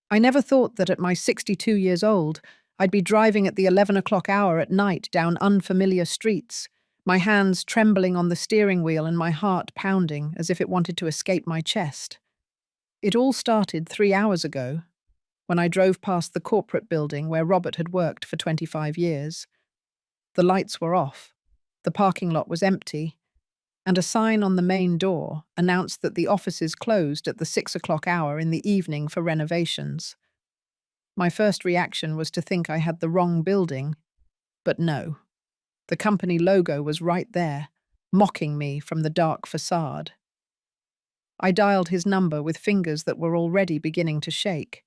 I never thought that at my 62 years old, I'd be driving at the 11 o'clock hour at night down unfamiliar streets, my hands trembling on the steering wheel and my heart pounding as if it wanted to escape my chest. It all started 3 hours ago, when I drove past the corporate building where Robert had worked for 25 years. The lights were off, the parking lot was empty, and a sign on the main door announced that the offices closed at the 6 o'clock hour in the evening for renovations. My first reaction was to think I had the wrong building, but no. The company logo was right there, mocking me from the dark facade. I dialed his number with fingers that were already beginning to shake.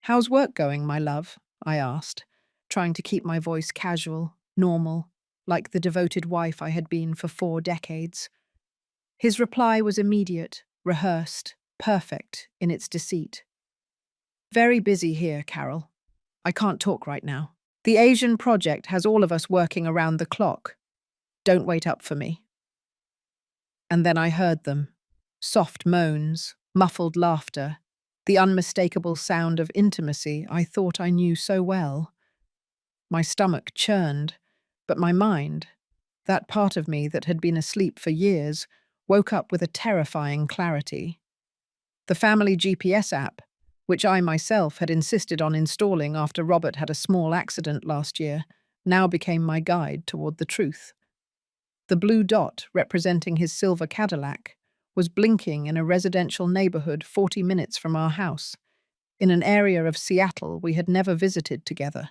"How's work going, my love?" I asked, trying to keep my voice casual, normal, like the devoted wife I had been for 4 decades. His reply was immediate, rehearsed, perfect in its deceit. "Very busy here, Carol. I can't talk right now. The Asian project has all of us working around the clock. Don't wait up for me." And then I heard them. Soft moans, muffled laughter, the unmistakable sound of intimacy I thought I knew so well. My stomach churned, but my mind, that part of me that had been asleep for years, woke up with a terrifying clarity. The family GPS app, which I myself had insisted on installing after Robert had a small accident last year, now became my guide toward the truth. The blue dot representing his silver Cadillac was blinking in a residential neighborhood 40 minutes from our house, in an area of Seattle we had never visited together.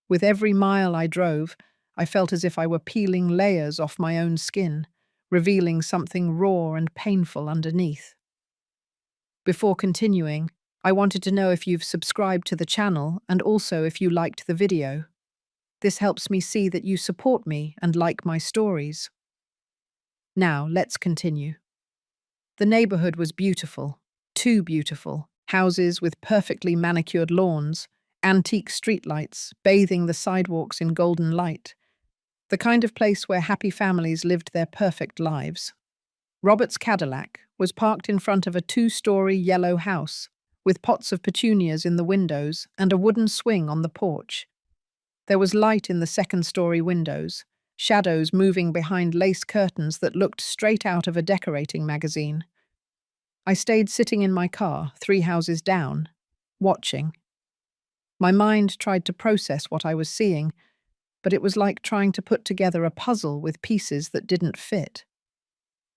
With every mile I drove, I felt as if I were peeling layers off my own skin, revealing something raw and painful underneath. Before continuing, I wanted to know if you've subscribed to the channel and also if you liked the video. This helps me see that you support me and like my stories. Now, let's continue. The neighborhood was beautiful, too beautiful. Houses with perfectly manicured lawns, antique streetlights bathing the sidewalks in golden light. The kind of place where happy families lived their perfect lives. Robert's Cadillac was parked in front of a 2-story yellow house, with pots of petunias in the windows and a wooden swing on the porch. There was light in the 2nd-story windows, shadows moving behind lace curtains that looked straight out of a decorating magazine. I stayed sitting in my car, 3 houses down, watching. My mind tried to process what I was seeing, but it was like trying to put together a puzzle with pieces that didn't fit.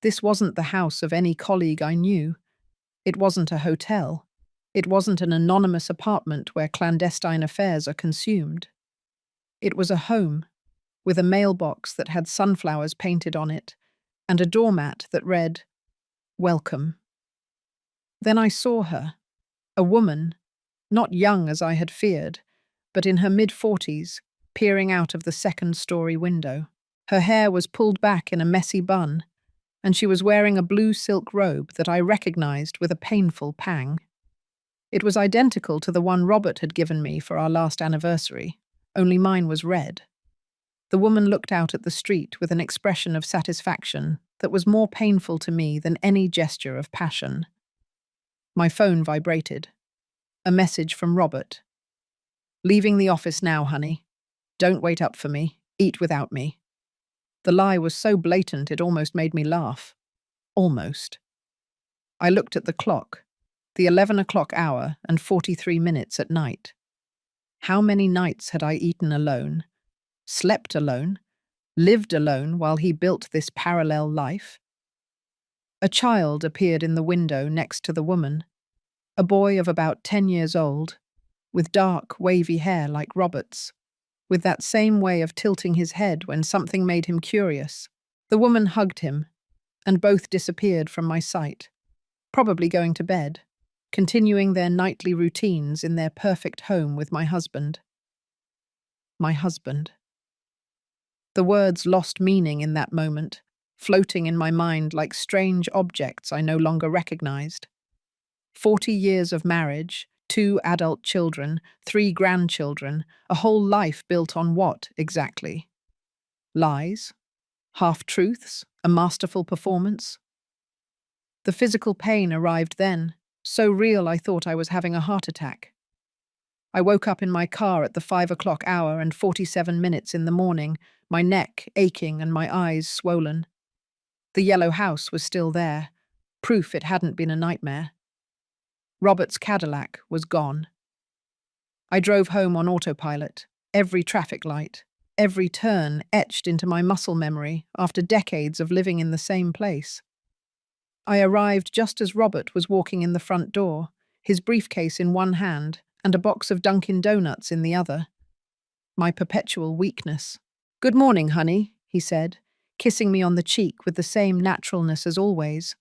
This wasn't the house of any colleague I knew. It wasn't a hotel. It wasn't an anonymous apartment where clandestine affairs are consumed. It was a home, with a mailbox that had sunflowers painted on it, and a doormat that read, "Welcome." Then I saw her, a woman, not young as I had feared, but in her mid-40s, peering out of the 2nd-story window. Her hair was pulled back in a messy bun, and she was wearing a blue silk robe that I recognized with a painful pang. It was identical to the one Robert had given me for our last anniversary, only mine was red. The woman looked out at the street with an expression of satisfaction that was more painful to me than any gesture of passion. My phone vibrated. A message from Robert. "Leaving the office now, honey. Don't wait up for me. Eat without me." The lie was so blatant it almost made me laugh. Almost. I looked at the clock, the 11 o'clock hour and 43 minutes at night. How many nights had I eaten alone, slept alone, lived alone while he built this parallel life? A child appeared in the window next to the woman, a boy of about 10 years old, with dark, wavy hair like Robert's, with that same way of tilting his head when something made him curious. The woman hugged him, and both disappeared from my sight, probably going to bed, continuing their nightly routines in their perfect home with my husband. My husband. The words lost meaning in that moment, floating in my mind like strange objects I no longer recognized. 40 years of marriage, 2 adult children, 3 grandchildren, a whole life built on what, exactly? Lies? Half-truths? A masterful performance? The physical pain arrived then, So real I thought I was having a heart attack. I woke up in my car at the 5 o'clock hour and 47 minutes in the morning, my neck aching and my eyes swollen. The yellow house was still there, proof it hadn't been a nightmare. Robert's Cadillac was gone. I drove home on autopilot, every traffic light, every turn etched into my muscle memory after decades of living in the same place. I arrived just as Robert was walking in the front door, his briefcase in one hand and a box of Dunkin' Donuts in the other. My perpetual weakness. "Good morning, honey," he said, kissing me on the cheek with the same naturalness as always.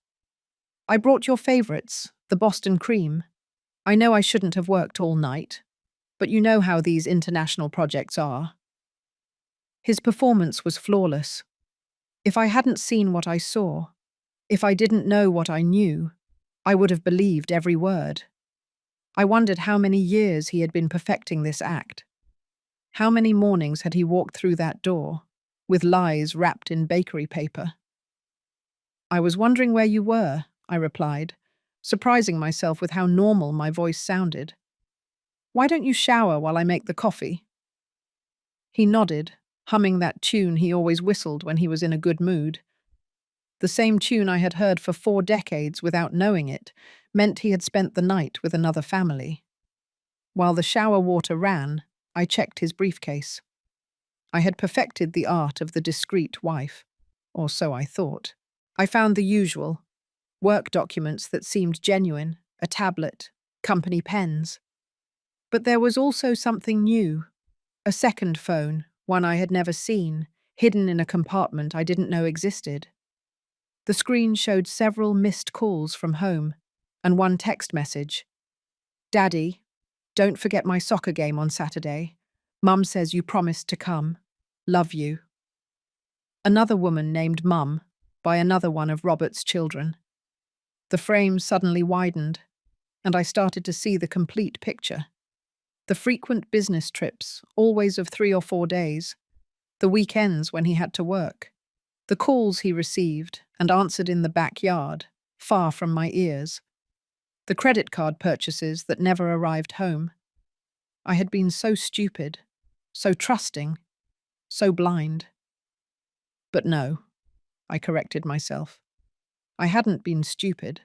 "I brought your favorites, the Boston cream. I know I shouldn't have worked all night, but you know how these international projects are." His performance was flawless. If I hadn't seen what I saw, if I didn't know what I knew, I would have believed every word. I wondered how many years he had been perfecting this act. How many mornings had he walked through that door, with lies wrapped in bakery paper? "I was wondering where you were," I replied, surprising myself with how normal my voice sounded. "Why don't you shower while I make the coffee?" He nodded, humming that tune he always whistled when he was in a good mood. The same tune I had heard for 4 decades without knowing it meant he had spent the night with another family. While the shower water ran, I checked his briefcase. I had perfected the art of the discreet wife, or so I thought. I found the usual: work documents that seemed genuine, a tablet, company pens. But there was also something new, a second phone, one I had never seen, hidden in a compartment I didn't know existed. The screen showed several missed calls from home, and one text message. "Daddy, don't forget my soccer game on Saturday. Mum says you promised to come. Love you." Another woman named Mum, by another one of Robert's children. The frame suddenly widened, and I started to see the complete picture. The frequent business trips, always of 3 or 4 days. The weekends when he had to work. The calls he received and answered in the backyard, far from my ears. The credit card purchases that never arrived home. I had been so stupid, so trusting, so blind. But no, I corrected myself. I hadn't been stupid.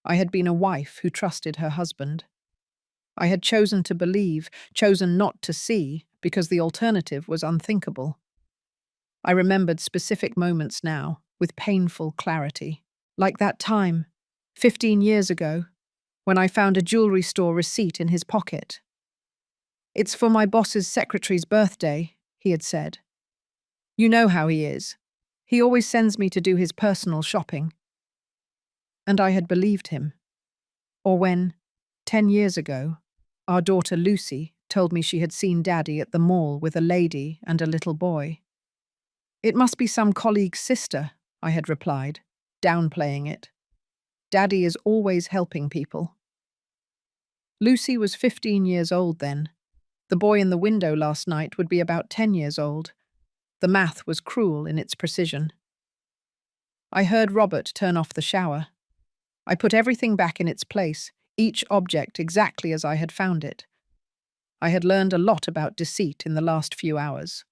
I had been a wife who trusted her husband. I had chosen to believe, chosen not to see, because the alternative was unthinkable. I remembered specific moments now, with painful clarity. Like that time, 15 years ago, when I found a jewelry store receipt in his pocket. "It's for my boss's secretary's birthday," he had said. "You know how he is. He always sends me to do his personal shopping." And I had believed him. Or when, 10 years ago, our daughter Lucy told me she had seen Daddy at the mall with a lady and a little boy. "It must be some colleague's sister," I had replied, downplaying it. "Daddy is always helping people." Lucy was 15 years old then. The boy in the window last night would be about 10 years old. The math was cruel in its precision. I heard Robert turn off the shower. I put everything back in its place, each object exactly as I had found it. I had learned a lot about deceit in the last few hours.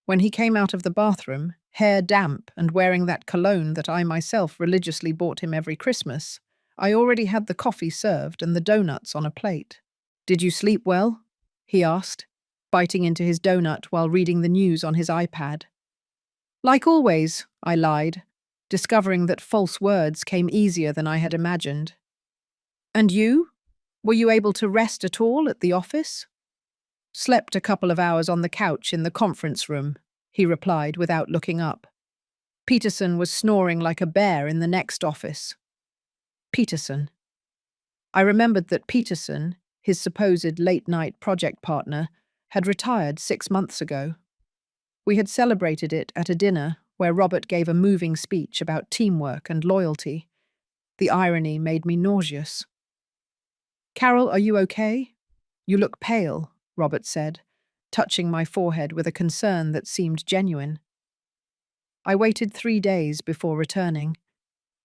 When he came out of the bathroom, hair damp and wearing that cologne that I myself religiously bought him every Christmas, I already had the coffee served and the donuts on a plate. "Did you sleep well?" he asked, biting into his donut while reading the news on his iPad. "Like always," I lied, discovering that false words came easier than I had imagined. "And you? Were you able to rest at all at the office?" "Slept a couple of hours on the couch in the conference room," he replied without looking up. "Peterson was snoring like a bear in the next office." Peterson. I remembered that Peterson, his supposed late-night project partner, had retired 6 months ago. We had celebrated it at a dinner where Robert gave a moving speech about teamwork and loyalty. The irony made me nauseous. "Carol, are you okay? You look pale," Robert said, touching my forehead with a concern that seemed genuine. I waited 3 days before returning.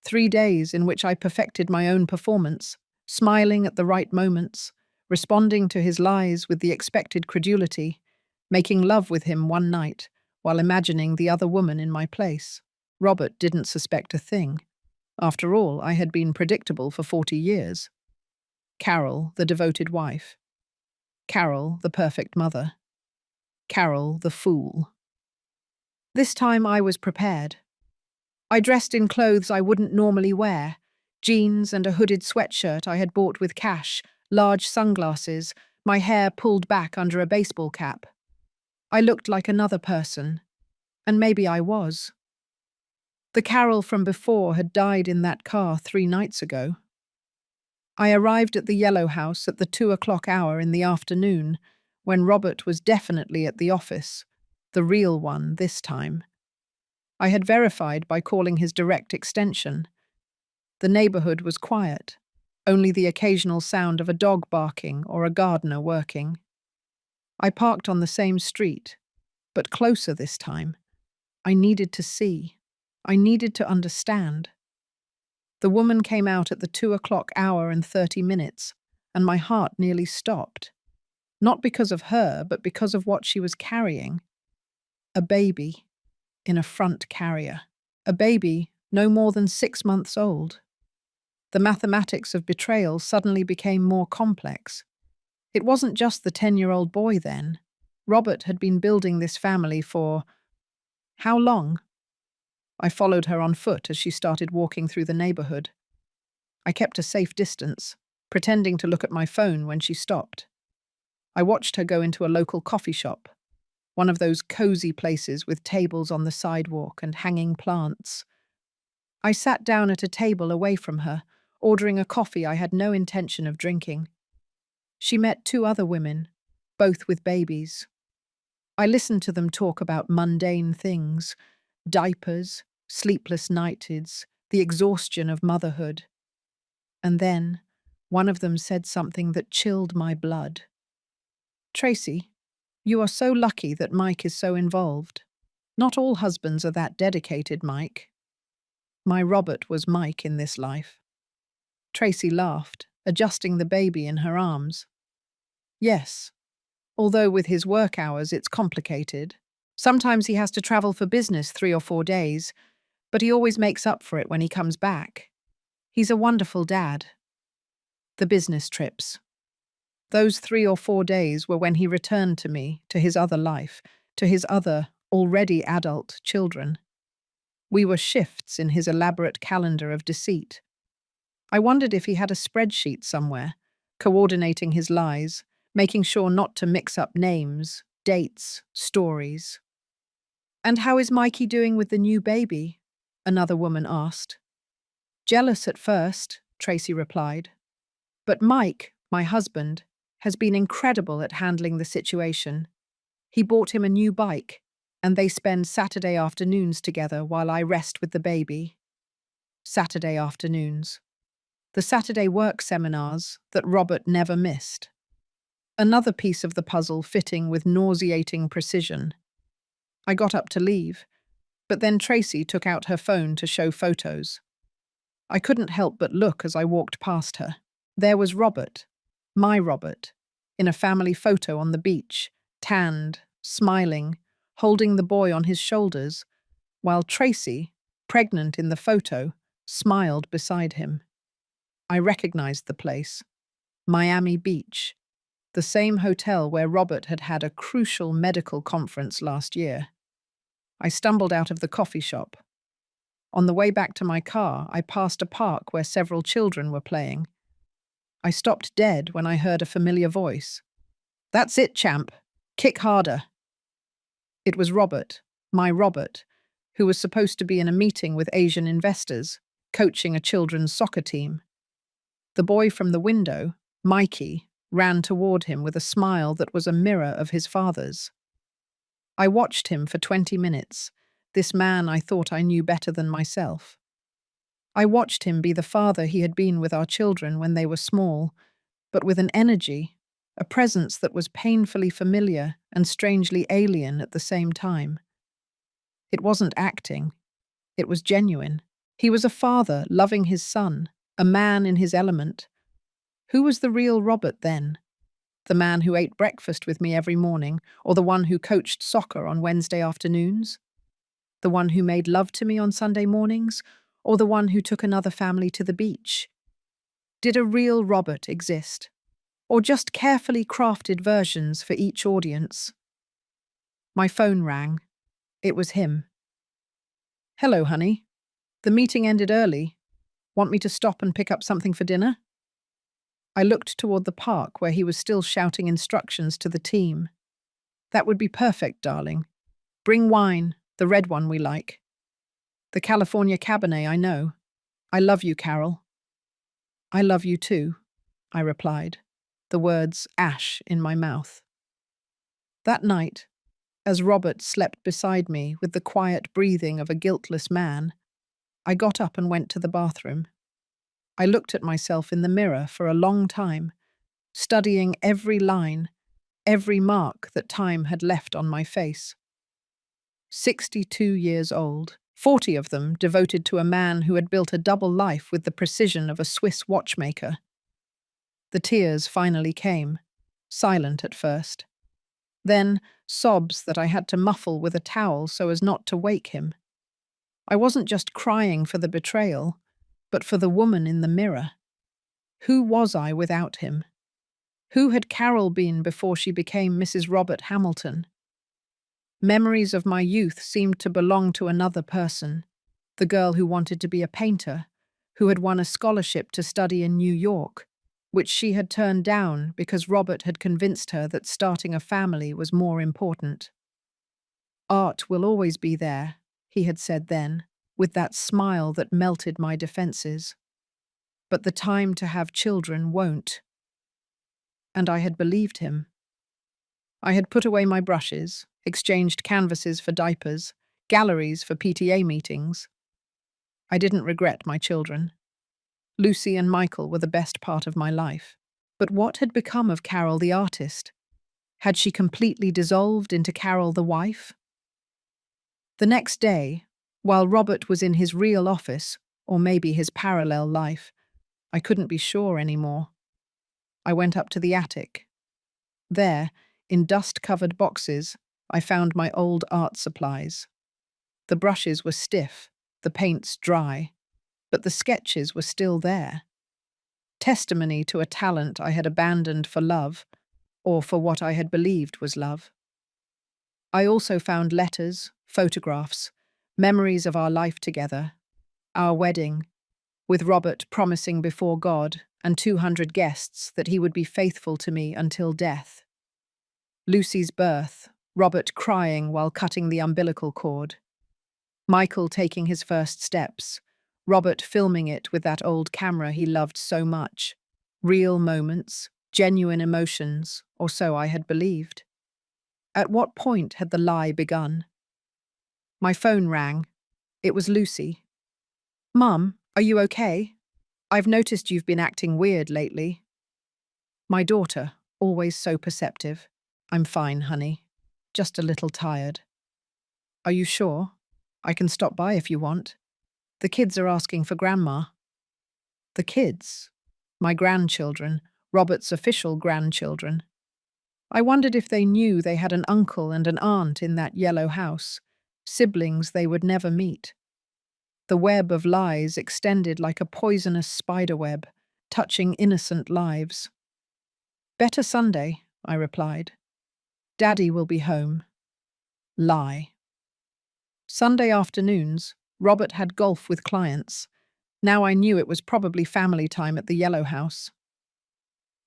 3 days in which I perfected my own performance, smiling at the right moments, responding to his lies with the expected credulity, making love with him one night while imagining the other woman in my place. Robert didn't suspect a thing. After all, I had been predictable for 40 years. Carol, the devoted wife. Carol, the perfect mother. Carol, the fool. This time I was prepared. I dressed in clothes I wouldn't normally wear, jeans and a hooded sweatshirt I had bought with cash, large sunglasses, my hair pulled back under a baseball cap. I looked like another person, and maybe I was. The Carol from before had died in that car 3 nights ago. I arrived at the Yellow House at the 2 o'clock hour in the afternoon, when Robert was definitely at the office, the real one this time. I had verified by calling his direct extension. The neighborhood was quiet, only the occasional sound of a dog barking or a gardener working. I parked on the same street, but closer this time. I needed to see. I needed to understand. The woman came out at the 2 o'clock hour and 30 minutes, and my heart nearly stopped. Not because of her, but because of what she was carrying. A baby in a front carrier. A baby no more than 6 months old. The mathematics of betrayal suddenly became more complex. It wasn't just the 10-year-old boy then. Robert had been building this family for how long? I followed her on foot as she started walking through the neighborhood. I kept a safe distance, pretending to look at my phone when she stopped. I watched her go into a local coffee shop, one of those cozy places with tables on the sidewalk and hanging plants. I sat down at a table away from her, ordering a coffee I had no intention of drinking. She met 2 other women, both with babies. I listened to them talk about mundane things, diapers, sleepless nights, the exhaustion of motherhood. And then, one of them said something that chilled my blood. "Tracy, you are so lucky that Mike is so involved. Not all husbands are that dedicated, Mike." My Robert was Mike in this life. Tracy laughed, adjusting the baby in her arms. "Yes, although with his work hours it's complicated. Sometimes he has to travel for business 3 or 4 days, but he always makes up for it when he comes back. He's a wonderful dad." The business trips. Those 3 or 4 days were when he returned to me, to his other life, to his other, already adult children. We were shifts in his elaborate calendar of deceit. I wondered if he had a spreadsheet somewhere, coordinating his lies, making sure not to mix up names, dates, stories. "And how is Mikey doing with the new baby?" another woman asked. "Jealous at first," Tracy replied. "But Mike, my husband, has been incredible at handling the situation. He bought him a new bike, and they spend Saturday afternoons together while I rest with the baby." Saturday afternoons. The Saturday work seminars that Robert never missed. Another piece of the puzzle fitting with nauseating precision. I got up to leave, but then Tracy took out her phone to show photos. I couldn't help but look as I walked past her. There was Robert, my Robert, in a family photo on the beach, tanned, smiling, holding the boy on his shoulders, while Tracy, pregnant in the photo, smiled beside him. I recognized the place. Miami Beach, the same hotel where Robert had had a crucial medical conference last year. I stumbled out of the coffee shop. On the way back to my car, I passed a park where several children were playing. I stopped dead when I heard a familiar voice. "That's it, champ. Kick harder." It was Robert, my Robert, who was supposed to be in a meeting with Asian investors, coaching a children's soccer team. The boy from the window, Mikey, ran toward him with a smile that was a mirror of his father's. I watched him for 20 minutes, this man I thought I knew better than myself. I watched him be the father he had been with our children when they were small, but with an energy, a presence that was painfully familiar and strangely alien at the same time. It wasn't acting. It was genuine. He was a father loving his son, a man in his element. Who was the real Robert then? The man who ate breakfast with me every morning, or the one who coached soccer on Wednesday afternoons? The one who made love to me on Sunday mornings, or the one who took another family to the beach? Did a real Robert exist? Or just carefully crafted versions for each audience? My phone rang. It was him. "Hello, honey. The meeting ended early. Want me to stop and pick up something for dinner?" I looked toward the park where he was still shouting instructions to the team. "That would be perfect, darling. Bring wine, the red one we like. The California Cabernet, I know. I love you, Carol." "I love you too," I replied, the words ash in my mouth. That night, as Robert slept beside me with the quiet breathing of a guiltless man, I got up and went to the bathroom. I looked at myself in the mirror for a long time, studying every line, every mark that time had left on my face. 62 years old, 40 of them devoted to a man who had built a double life with the precision of a Swiss watchmaker. The tears finally came, silent at first. Then sobs that I had to muffle with a towel so as not to wake him. I wasn't just crying for the betrayal, but for the woman in the mirror. Who was I without him? Who had Carol been before she became Mrs. Robert Hamilton? Memories of my youth seemed to belong to another person, the girl who wanted to be a painter, who had won a scholarship to study in New York, which she had turned down because Robert had convinced her that starting a family was more important. "Art will always be there," he had said then, with that smile that melted my defenses. "But the time to have children won't." And I had believed him. I had put away my brushes, exchanged canvases for diapers, galleries for PTA meetings. I didn't regret my children. Lucy and Michael were the best part of my life. But what had become of Carol the artist? Had she completely dissolved into Carol the wife? The next day, while Robert was in his real office, or maybe his parallel life, I couldn't be sure anymore. I went up to the attic. There, in dust-covered boxes, I found my old art supplies. The brushes were stiff, the paints dry, but the sketches were still there. Testimony to a talent I had abandoned for love, or for what I had believed was love. I also found letters, photographs, memories of our life together, our wedding, with Robert promising before God and 200 guests that he would be faithful to me until death. Lucy's birth, Robert crying while cutting the umbilical cord. Michael taking his first steps, Robert filming it with that old camera he loved so much. Real moments, genuine emotions, or so I had believed. At what point had the lie begun? My phone rang. It was Lucy. "Mum, are you okay? I've noticed you've been acting weird lately." My daughter, always so perceptive. "I'm fine, honey. Just a little tired." "Are you sure? I can stop by if you want. The kids are asking for Grandma." The kids? My grandchildren, Robert's official grandchildren. I wondered if they knew they had an uncle and an aunt in that yellow house, siblings they would never meet. The web of lies extended like a poisonous spiderweb, touching innocent lives. "Better Sunday," I replied. "Daddy will be home." Lie. Sunday afternoons, Robert had golf with clients. Now I knew it was probably family time at the Yellow House.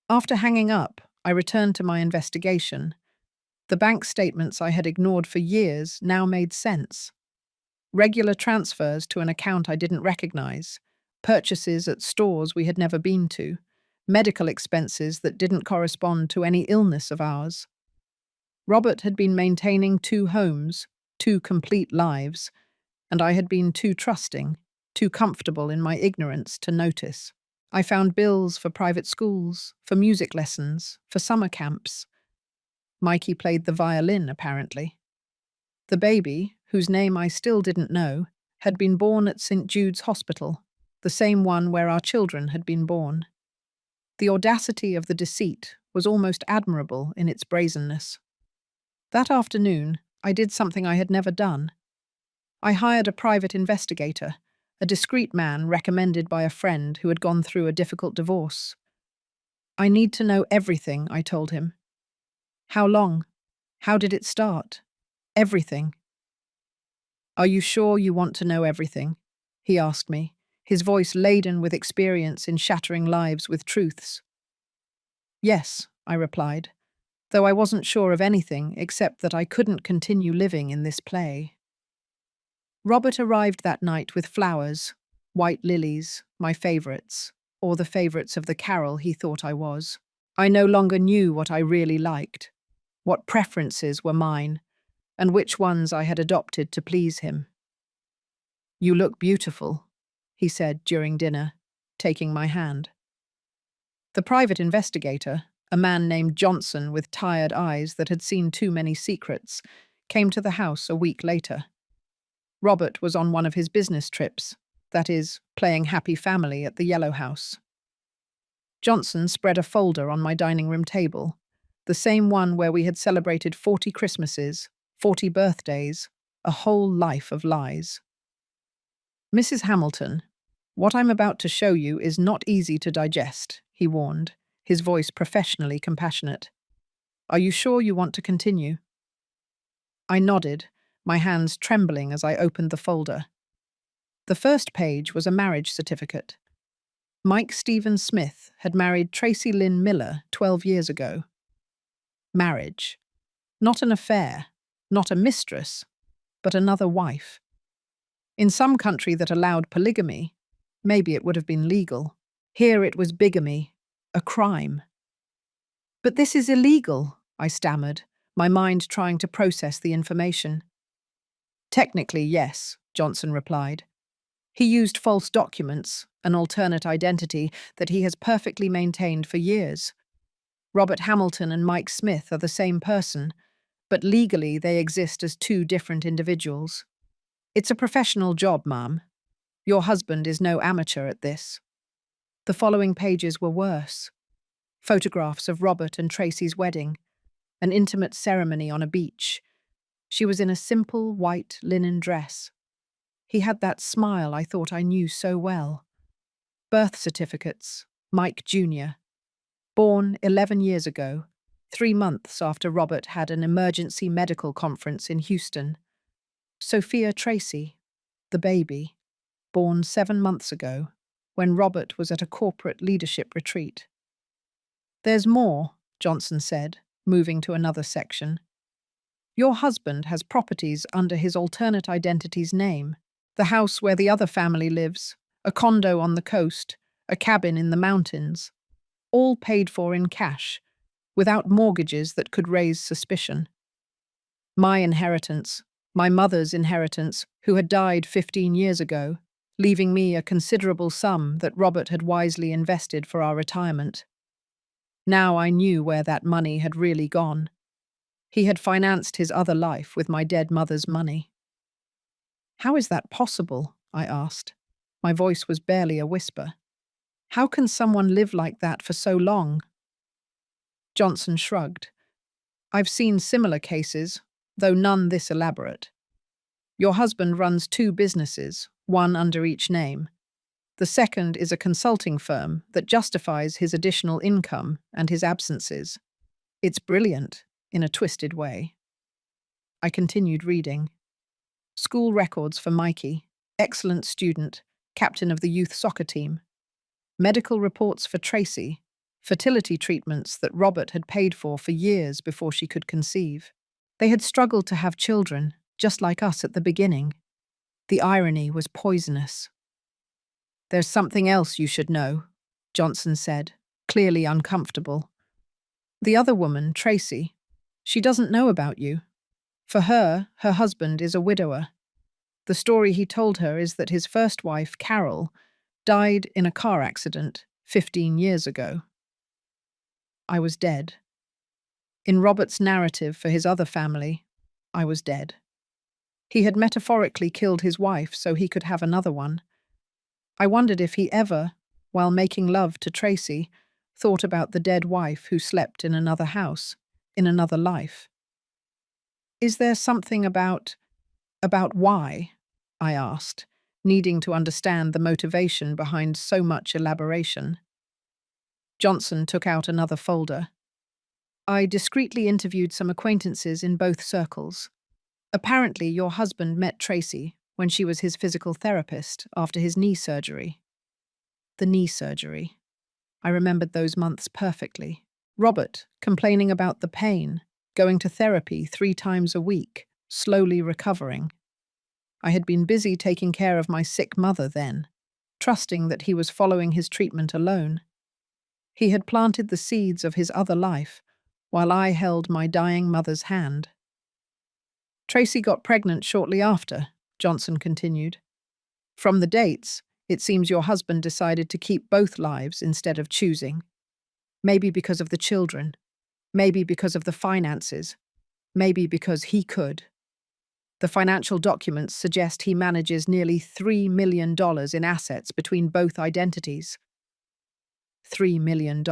After hanging up, I returned to my investigation. The bank statements I had ignored for years now made sense. Regular transfers to an account I didn't recognize, purchases at stores we had never been to, medical expenses that didn't correspond to any illness of ours. Robert had been maintaining 2 homes, 2 complete lives, and I had been too trusting, too comfortable in my ignorance to notice. I found bills for private schools, for music lessons, for summer camps. Mikey played the violin, apparently. The baby, whose name I still didn't know, had been born at St. Jude's Hospital, the same one where our children had been born. The audacity of the deceit was almost admirable in its brazenness. That afternoon, I did something I had never done. I hired a private investigator, a discreet man recommended by a friend who had gone through a difficult divorce. I need to know everything, I told him. How long? How did it start? Everything. Are you sure you want to know everything? He asked me, his voice laden with experience in shattering lives with truths. Yes, I replied, though I wasn't sure of anything except that I couldn't continue living in this play. Robert arrived that night with flowers, white lilies, my favourites, or the favourites of the Carol he thought I was. I no longer knew what I really liked, what preferences were mine, and which ones I had adopted to please him. You look beautiful, he said during dinner, taking my hand. The private investigator, a man named Johnson with tired eyes that had seen too many secrets, came to the house a week later. Robert was on one of his business trips, that is, playing happy family at the Yellow House. Johnson spread a folder on my dining room table, the same one where we had celebrated 40 Christmases, 40 birthdays, a whole life of lies. Mrs. Hamilton, what I'm about to show you is not easy to digest, he warned, his voice professionally compassionate. Are you sure you want to continue? I nodded, my hands trembling as I opened the folder. The first page was a marriage certificate. Mike Stephen Smith had married Tracy Lynn Miller 12 years ago. Marriage. Not an affair, not a mistress, but another wife. In some country that allowed polygamy, maybe it would have been legal. Here it was bigamy, a crime. But this is illegal, I stammered, my mind trying to process the information. Technically, yes, Johnson replied. He used false documents, an alternate identity that he has perfectly maintained for years. Robert Hamilton and Mike Smith are the same person, but legally they exist as two different individuals. It's a professional job, ma'am. Your husband is no amateur at this. The following pages were worse. Photographs of Robert and Tracy's wedding, an intimate ceremony on a beach. She was in a simple white linen dress. He had that smile I thought I knew so well. Birth certificates, Mike Jr., born 11 years ago, 3 months after Robert had an emergency medical conference in Houston. Sophia Tracy, the baby, born 7 months ago, when Robert was at a corporate leadership retreat. There's more, Johnson said, moving to another section. Your husband has properties under his alternate identity's name, the house where the other family lives, a condo on the coast, a cabin in the mountains, all paid for in cash, without mortgages that could raise suspicion. My inheritance, my mother's inheritance, who had died 15 years ago, leaving me a considerable sum that Robert had wisely invested for our retirement. Now I knew where that money had really gone. He had financed his other life with my dead mother's money. How is that possible? I asked. My voice was barely a whisper. How can someone live like that for so long? Johnson shrugged. I've seen similar cases, though none this elaborate. Your husband runs 2 businesses, one under each name. The second is a consulting firm that justifies his additional income and his absences. It's brilliant, in a twisted way. I continued reading. School records for Mikey, excellent student, captain of the youth soccer team. Medical reports for Tracy, fertility treatments that Robert had paid for years before she could conceive. They had struggled to have children, just like us at the beginning. The irony was poisonous. There's something else you should know, Johnson said, clearly uncomfortable. The other woman, Tracy, she doesn't know about you. For her husband is a widower. The story he told her is that his first wife, Carol, died in a car accident 15 years ago. I was dead. In Robert's narrative for his other family, I was dead. He had metaphorically killed his wife so he could have another one. I wondered if he ever, while making love to Tracy, thought about the dead wife who slept in another house, in another life. Is there something about why? I asked, needing to understand the motivation behind so much elaboration. Johnson took out another folder. I discreetly interviewed some acquaintances in both circles. Apparently, your husband met Tracy when she was his physical therapist after his knee surgery. The knee surgery. I remembered those months perfectly. Robert, complaining about the pain, going to therapy 3 times a week, slowly recovering. I had been busy taking care of my sick mother then, trusting that he was following his treatment alone. He had planted the seeds of his other life, while I held my dying mother's hand. Tracy got pregnant shortly after, Johnson continued. From the dates, it seems your husband decided to keep both lives instead of choosing. Maybe because of the children, maybe because of the finances, maybe because he could. The financial documents suggest he manages nearly $3 million in assets between both identities. $3 million.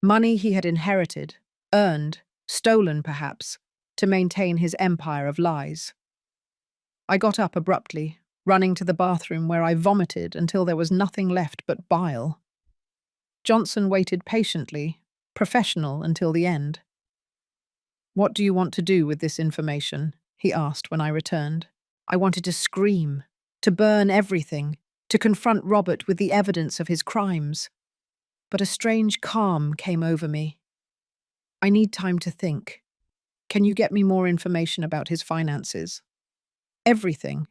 Money he had inherited, earned, stolen perhaps, to maintain his empire of lies. I got up abruptly, running to the bathroom where I vomited until there was nothing left but bile. Johnson waited patiently, professional until the end. What do you want to do with this information? He asked when I returned. I wanted to scream, to burn everything, to confront Robert with the evidence of his crimes. But a strange calm came over me. I need time to think. Can you get me more information about his finances? Everything,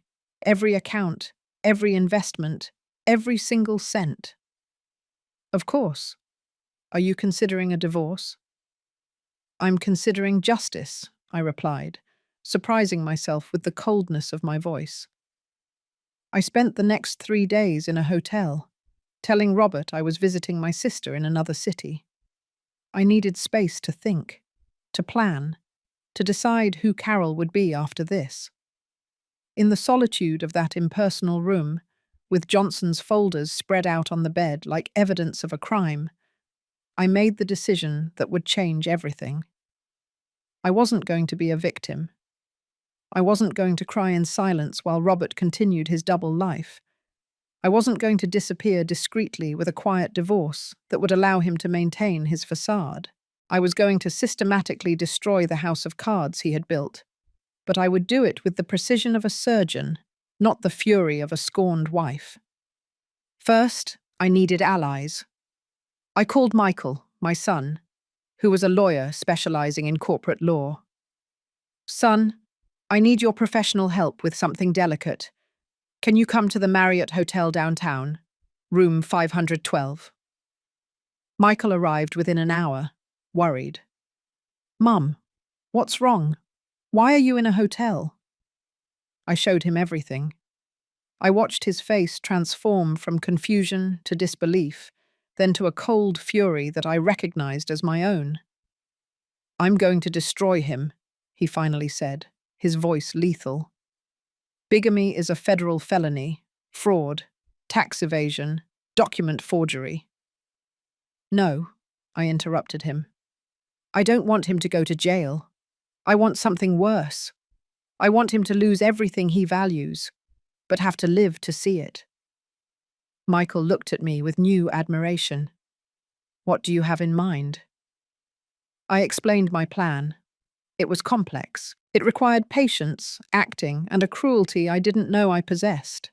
every account, every investment, every single cent. Of course. Are you considering a divorce? I'm considering justice, I replied, surprising myself with the coldness of my voice. I spent the next 3 days in a hotel, telling Robert I was visiting my sister in another city. I needed space to think, to plan, to decide who Carol would be after this. In the solitude of that impersonal room, with Johnson's folders spread out on the bed like evidence of a crime, I made the decision that would change everything. I wasn't going to be a victim. I wasn't going to cry in silence while Robert continued his double life. I wasn't going to disappear discreetly with a quiet divorce that would allow him to maintain his facade. I was going to systematically destroy the house of cards he had built, but I would do it with the precision of a surgeon, not the fury of a scorned wife. First, I needed allies. I called Michael, my son, who was a lawyer specializing in corporate law. Son, I need your professional help with something delicate. Can you come to the Marriott Hotel downtown, room 512? Michael arrived within an hour, worried. Mum, what's wrong? Why are you in a hotel? I showed him everything. I watched his face transform from confusion to disbelief, then to a cold fury that I recognized as my own. I'm going to destroy him, he finally said, his voice lethal. Bigamy is a federal felony, fraud, tax evasion, document forgery. No, I interrupted him. I don't want him to go to jail. I want something worse. I want him to lose everything he values, but have to live to see it. Michael looked at me with new admiration. What do you have in mind? I explained my plan. It was complex. It required patience, acting, and a cruelty I didn't know I possessed.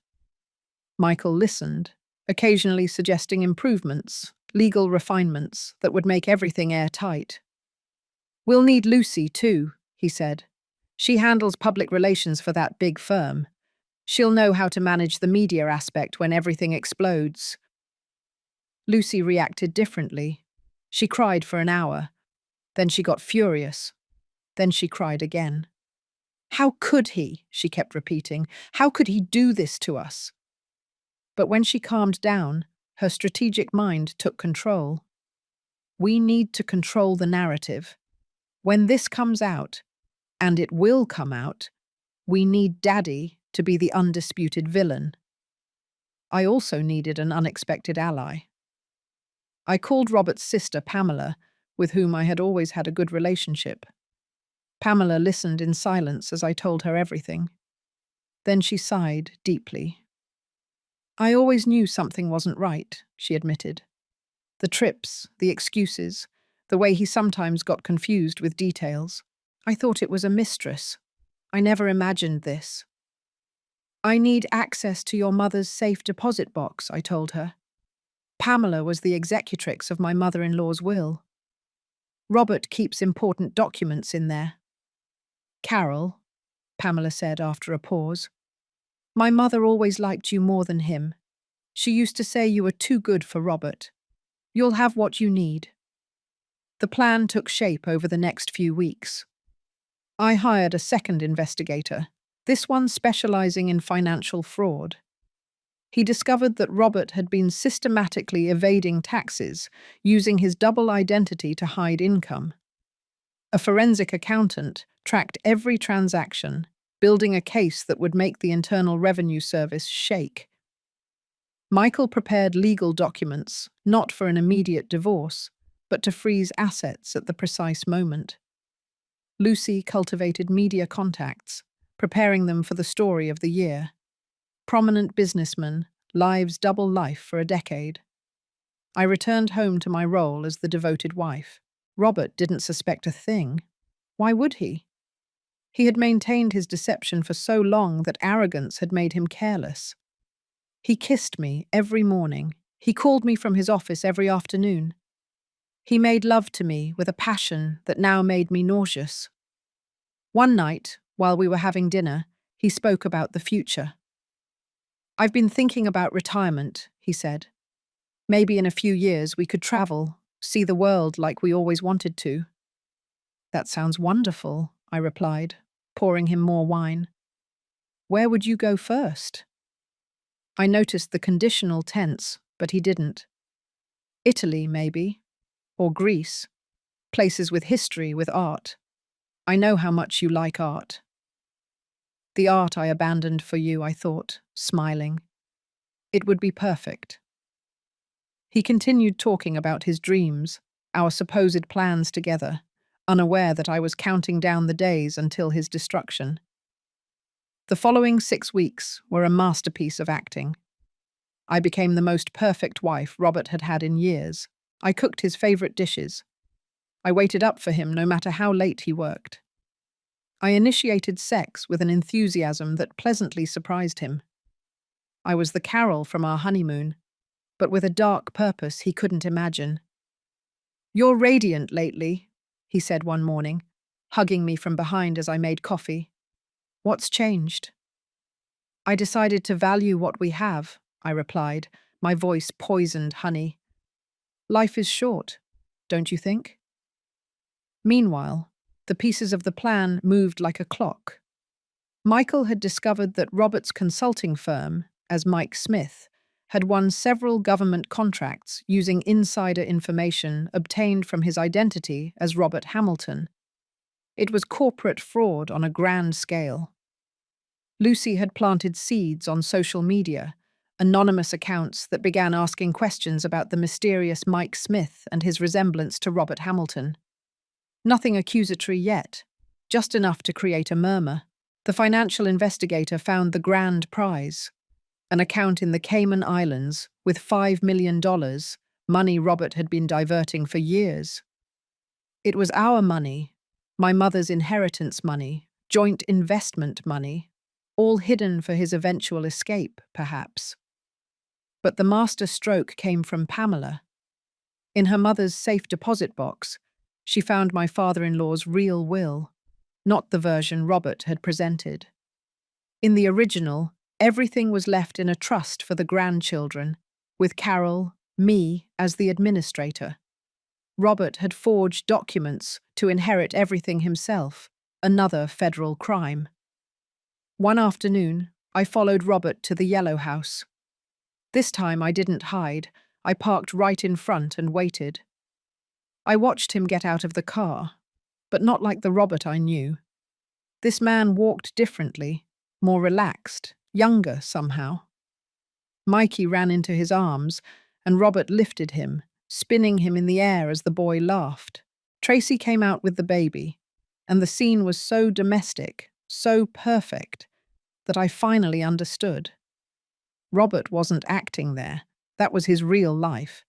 Michael listened, occasionally suggesting improvements, legal refinements that would make everything airtight. We'll need Lucy, too, he said. She handles public relations for that big firm. She'll know how to manage the media aspect when everything explodes. Lucy reacted differently. She cried for an hour. Then she got furious. Then she cried again. How could he? She kept repeating. How could he do this to us? But when she calmed down, her strategic mind took control. We need to control the narrative. When this comes out, and it will come out, We need Daddy to be the undisputed villain. I also needed an unexpected ally. I called Robert's sister, Pamela, with whom I had always had a good relationship. Pamela listened in silence as I told her everything. Then she sighed deeply. I always knew something wasn't right, she admitted. The trips, the excuses, the way he sometimes got confused with details. I thought it was a mistress. I never imagined this. I need access to your mother's safe deposit box, I told her. Pamela was the executrix of my mother-in-law's will. Robert keeps important documents in there. Carol, Pamela said after a pause, my mother always liked you more than him. She used to say you were too good for Robert. You'll have what you need. The plan took shape over the next few weeks. I hired a second investigator, this one specializing in financial fraud. He discovered that Robert had been systematically evading taxes, using his double identity to hide income. A forensic accountant tracked every transaction, building a case that would make the Internal Revenue Service shake. Michael prepared legal documents, not for an immediate divorce, but to freeze assets at the precise moment. Lucy cultivated media contacts, preparing them for the story of the year. Prominent businessman, lives double life for a decade. I returned home to my role as the devoted wife. Robert didn't suspect a thing. Why would he? He had maintained his deception for so long that arrogance had made him careless. He kissed me every morning. He called me from his office every afternoon. He made love to me with a passion that now made me nauseous. One night, while we were having dinner, he spoke about the future. I've been thinking about retirement, he said. Maybe in a few years we could travel, see the world like we always wanted to. That sounds wonderful, I replied, pouring him more wine. Where would you go first? I noticed the conditional tense, but he didn't. Italy, maybe. Or Greece. Places with history, with art. I know how much you like art. The art I abandoned for you, I thought, smiling. It would be perfect. He continued talking about his dreams, our supposed plans together, unaware that I was counting down the days until his destruction. The following 6 weeks were a masterpiece of acting. I became the most perfect wife Robert had had in years. I cooked his favorite dishes. I waited up for him no matter how late he worked. I initiated sex with an enthusiasm that pleasantly surprised him. I was the Carol from our honeymoon, but with a dark purpose he couldn't imagine. You're radiant lately, he said one morning, hugging me from behind as I made coffee. What's changed? I decided to value what we have, I replied, my voice poisoned honey. Life is short, don't you think? Meanwhile, the pieces of the plan moved like a clock. Michael had discovered that Robert's consulting firm, as Mike Smith, had won several government contracts using insider information obtained from his identity as Robert Hamilton. It was corporate fraud on a grand scale. Lucy had planted seeds on social media, anonymous accounts that began asking questions about the mysterious Mike Smith and his resemblance to Robert Hamilton. Nothing accusatory yet, just enough to create a murmur. The financial investigator found the grand prize, an account in the Cayman Islands with $5 million, money Robert had been diverting for years. It was our money, my mother's inheritance money, joint investment money, all hidden for his eventual escape, perhaps. But the master stroke came from Pamela. In her mother's safe deposit box, she found my father-in-law's real will, not the version Robert had presented. In the original, everything was left in a trust for the grandchildren, with Carol, me, as the administrator. Robert had forged documents to inherit everything himself, another federal crime. One afternoon, I followed Robert to the Yellow House. This time I didn't hide. I parked right in front and waited. I watched him get out of the car, but not like the Robert I knew. This man walked differently, more relaxed, younger somehow. Mikey ran into his arms, and Robert lifted him, spinning him in the air as the boy laughed. Tracy came out with the baby, and the scene was so domestic, so perfect, that I finally understood. Robert wasn't acting there. That was his real life.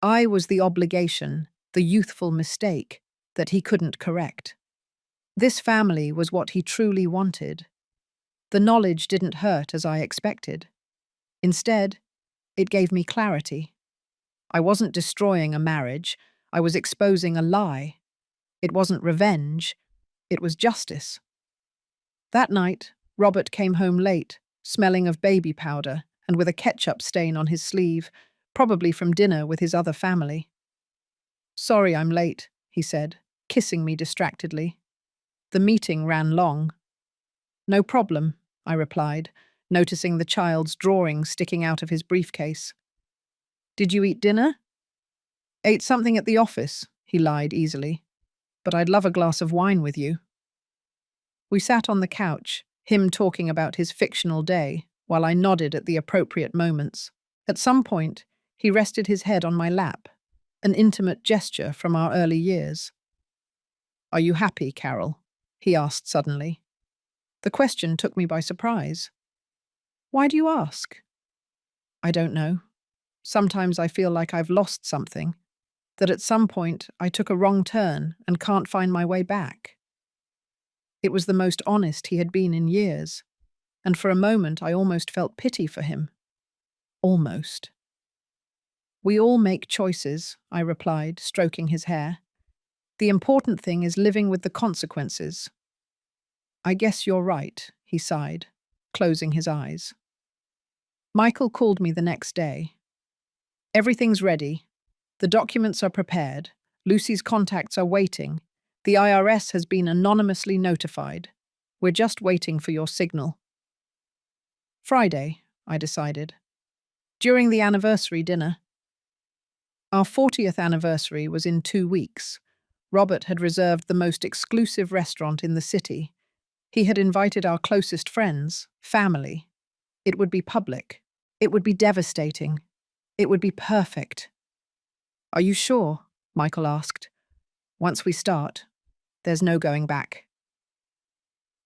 I was the obligation, the youthful mistake, that he couldn't correct. This family was what he truly wanted. The knowledge didn't hurt as I expected. Instead, it gave me clarity. I wasn't destroying a marriage, I was exposing a lie. It wasn't revenge, it was justice. That night, Robert came home late, smelling of baby powder and with a ketchup stain on his sleeve, probably from dinner with his other family. "Sorry I'm late," he said, kissing me distractedly. "The meeting ran long." "No problem," I replied, noticing the child's drawing sticking out of his briefcase. "Did you eat dinner?" "Ate something at the office," he lied easily. "But I'd love a glass of wine with you." We sat on the couch, him talking about his fictional day, while I nodded at the appropriate moments. At some point, he rested his head on my lap, an intimate gesture from our early years. "Are you happy, Carol?" he asked suddenly. The question took me by surprise. "Why do you ask?" "I don't know. Sometimes I feel like I've lost something, that at some point I took a wrong turn and can't find my way back." It was the most honest he had been in years, and for a moment I almost felt pity for him. Almost. "We all make choices," I replied, stroking his hair. "The important thing is living with the consequences." "I guess you're right," he sighed, closing his eyes. Michael called me the next day. "Everything's ready. The documents are prepared. Lucy's contacts are waiting. The IRS has been anonymously notified. We're just waiting for your signal." Friday, I decided. During the anniversary dinner. Our 40th anniversary was in 2 weeks. Robert had reserved the most exclusive restaurant in the city. He had invited our closest friends, family. It would be public. It would be devastating. It would be perfect. "Are you sure?" Michael asked. "Once we start, there's no going back."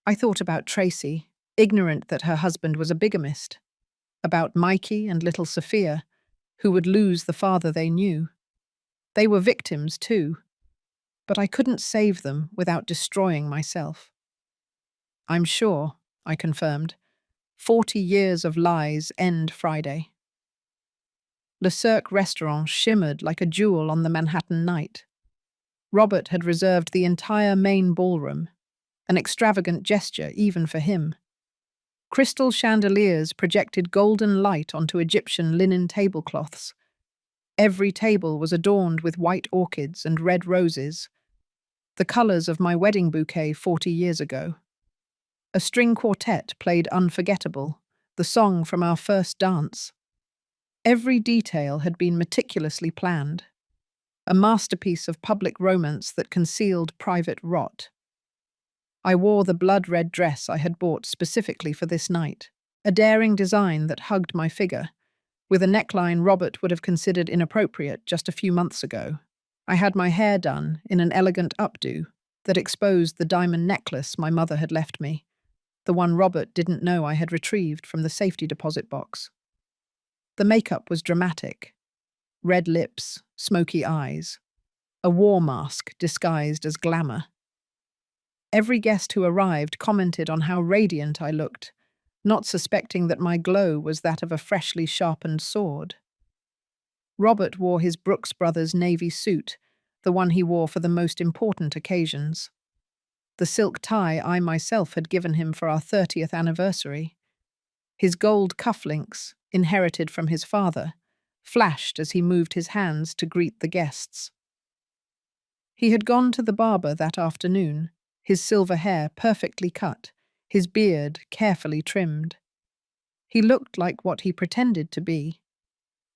I thought about Tracy, ignorant that her husband was a bigamist. About Mikey and little Sophia, who would lose the father they knew. They were victims too, but I couldn't save them without destroying myself. "I'm sure," I confirmed. 40 years of lies end Friday. Le Cirque restaurant shimmered like a jewel on the Manhattan night. Robert had reserved the entire main ballroom, an extravagant gesture even for him. Crystal chandeliers projected golden light onto Egyptian linen tablecloths. Every table was adorned with white orchids and red roses, the colors of my wedding bouquet 40 years ago. A string quartet played Unforgettable, the song from our first dance. Every detail had been meticulously planned, a masterpiece of public romance that concealed private rot. I wore the blood-red dress I had bought specifically for this night, a daring design that hugged my figure, with a neckline Robert would have considered inappropriate just a few months ago. I had my hair done in an elegant updo that exposed the diamond necklace my mother had left me, the one Robert didn't know I had retrieved from the safety deposit box. The makeup was dramatic. Red lips, smoky eyes, a war mask disguised as glamour. Every guest who arrived commented on how radiant I looked, not suspecting that my glow was that of a freshly sharpened sword. Robert wore his Brooks Brothers navy suit, the one he wore for the most important occasions. The silk tie I myself had given him for our 30th anniversary. His gold cufflinks, inherited from his father, flashed as he moved his hands to greet the guests. He had gone to the barber that afternoon, his silver hair perfectly cut, his beard carefully trimmed. He looked like what he pretended to be,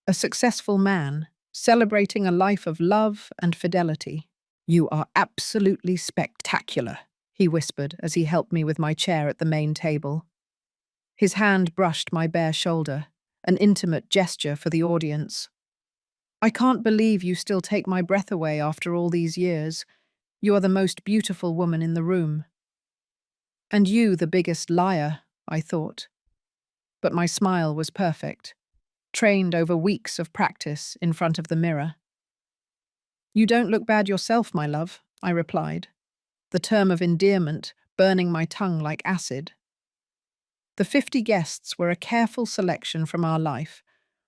a successful man, celebrating a life of love and fidelity. "You are absolutely spectacular," he whispered as he helped me with my chair at the main table. His hand brushed my bare shoulder, an intimate gesture for the audience. I can't believe you still take my breath away after all these years. You are the most beautiful woman in the room. And you the biggest liar, I thought. But my smile was perfect, trained over weeks of practice in front of the mirror. You don't look bad yourself, my love, I replied, the term of endearment burning my tongue like acid. The 50 guests were a careful selection from our life,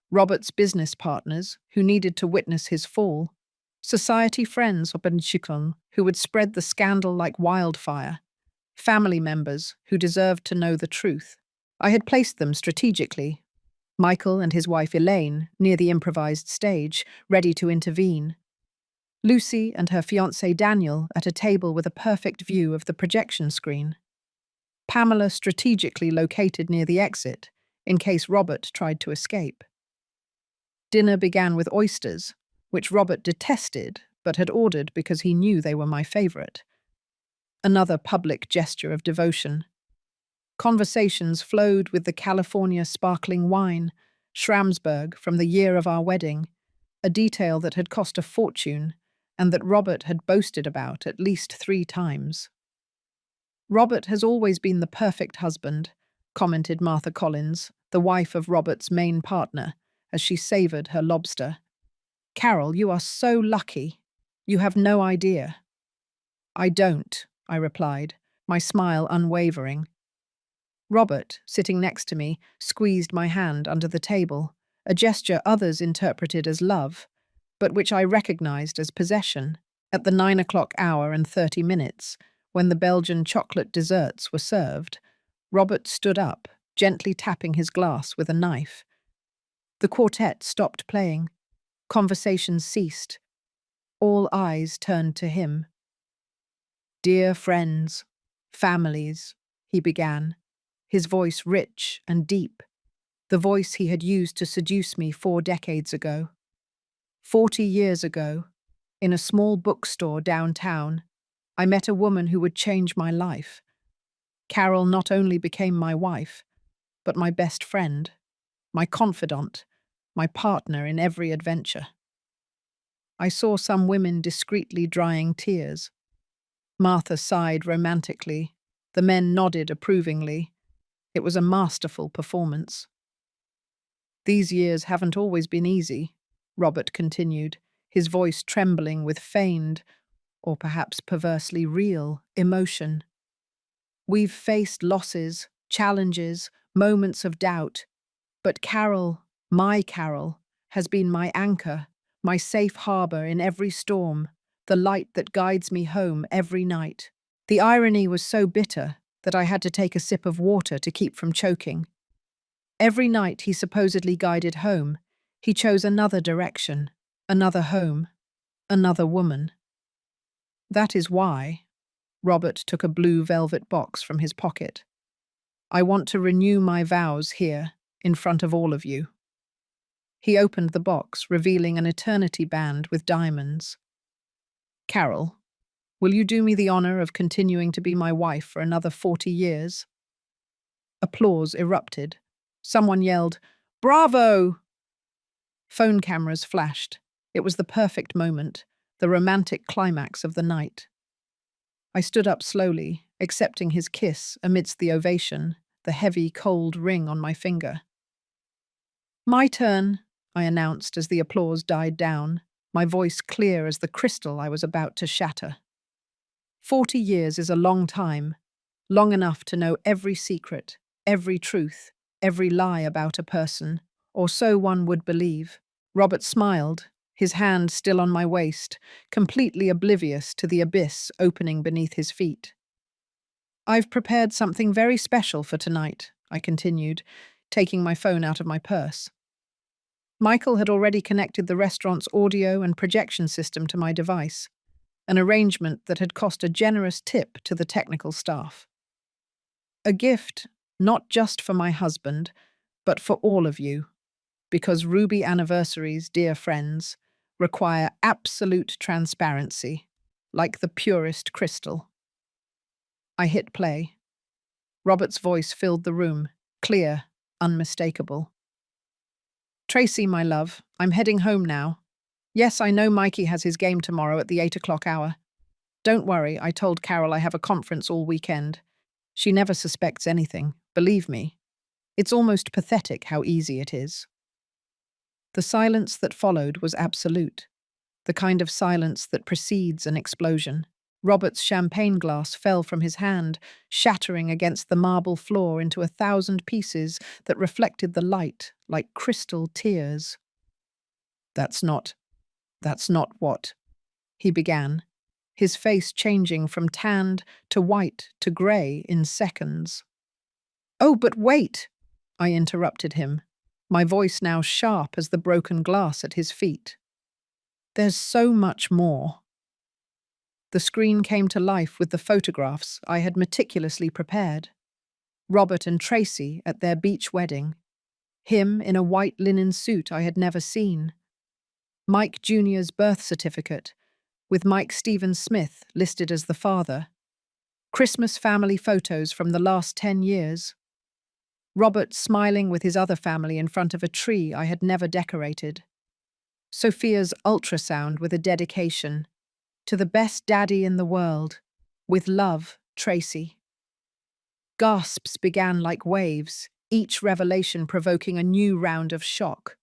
Robert's business partners, who needed to witness his fall, society friends who would spread the scandal like wildfire, family members who deserved to know the truth. I had placed them strategically, Michael and his wife Elaine near the improvised stage, ready to intervene. Lucy and her fiancé Daniel at a table with a perfect view of the projection screen. Pamela strategically located near the exit, in case Robert tried to escape. Dinner began with oysters, which Robert detested but had ordered because he knew they were my favorite. Another public gesture of devotion. Conversations flowed with the California sparkling wine, Schramsberg from the year of our wedding, a detail that had cost a fortune and that Robert had boasted about at least 3 times. Robert has always been the perfect husband, commented Martha Collins, the wife of Robert's main partner, as she savoured her lobster. Carol, you are so lucky. You have no idea. I don't, I replied, my smile unwavering. Robert, sitting next to me, squeezed my hand under the table, a gesture others interpreted as love, but which I recognized as possession. At the 9 o'clock hour and 30 minutes, when the Belgian chocolate desserts were served, Robert stood up, gently tapping his glass with a knife. The quartet stopped playing. Conversations ceased. All eyes turned to him. Dear friends, families, he began, his voice rich and deep, the voice he had used to seduce me 4 decades ago. 40 years ago, in a small bookstore downtown, I met a woman who would change my life. Carol not only became my wife, but my best friend, my confidant, my partner in every adventure. I saw some women discreetly drying tears. Martha sighed romantically. The men nodded approvingly. It was a masterful performance. These years haven't always been easy, Robert continued, his voice trembling with feigned, or perhaps perversely real, emotion. We've faced losses, challenges, moments of doubt, but Carol, my Carol, has been my anchor, my safe harbor in every storm, the light that guides me home every night. The irony was so bitter that I had to take a sip of water to keep from choking. Every night he supposedly guided home, he chose another direction, another home, another woman. That is why, Robert took a blue velvet box from his pocket. I want to renew my vows here, in front of all of you. He opened the box, revealing an eternity band with diamonds. Carol, will you do me the honor of continuing to be my wife for another 40 years? Applause erupted. Someone yelled, "Bravo!" Phone cameras flashed. It was the perfect moment, the romantic climax of the night. I stood up slowly, accepting his kiss amidst the ovation, the heavy, cold ring on my finger. My turn, I announced as the applause died down, my voice clear as the crystal I was about to shatter. 40 years is a long time, long enough to know every secret, every truth, every lie about a person, or so one would believe. Robert smiled, his hand still on my waist, completely oblivious to the abyss opening beneath his feet. I've prepared something very special for tonight, I continued, taking my phone out of my purse. Michael had already connected the restaurant's audio and projection system to my device, an arrangement that had cost a generous tip to the technical staff. A gift, not just for my husband, but for all of you, because ruby anniversaries, dear friends, require absolute transparency, like the purest crystal. I hit play. Robert's voice filled the room, Clear, unmistakable. Tracy, my love, I'm heading home now. Yes, I know Mikey has his game tomorrow at the 8 o'clock hour. Don't worry, I told Carol I have a conference all weekend. She never suspects anything, believe me. It's almost pathetic how easy it is. The silence that followed was absolute, the kind of silence that precedes an explosion. Robert's champagne glass fell from his hand, shattering against the marble floor into 1,000 pieces that reflected the light like crystal tears. That's not what, he began, his face changing from tanned to white to grey in seconds. Oh, but wait, I interrupted him, my voice now sharp as the broken glass at his feet. There's so much more. The screen came to life with the photographs I had meticulously prepared. Robert and Tracy at their beach wedding. Him in a white linen suit I had never seen. Mike Jr.'s birth certificate, with Mike Stephen Smith listed as the father. Christmas family photos from the last 10 years. Robert smiling with his other family in front of a tree I had never decorated. Sophia's ultrasound with a dedication. To the best daddy in the world. With love, Tracy. Gasps began like waves, each revelation provoking a new round of shock.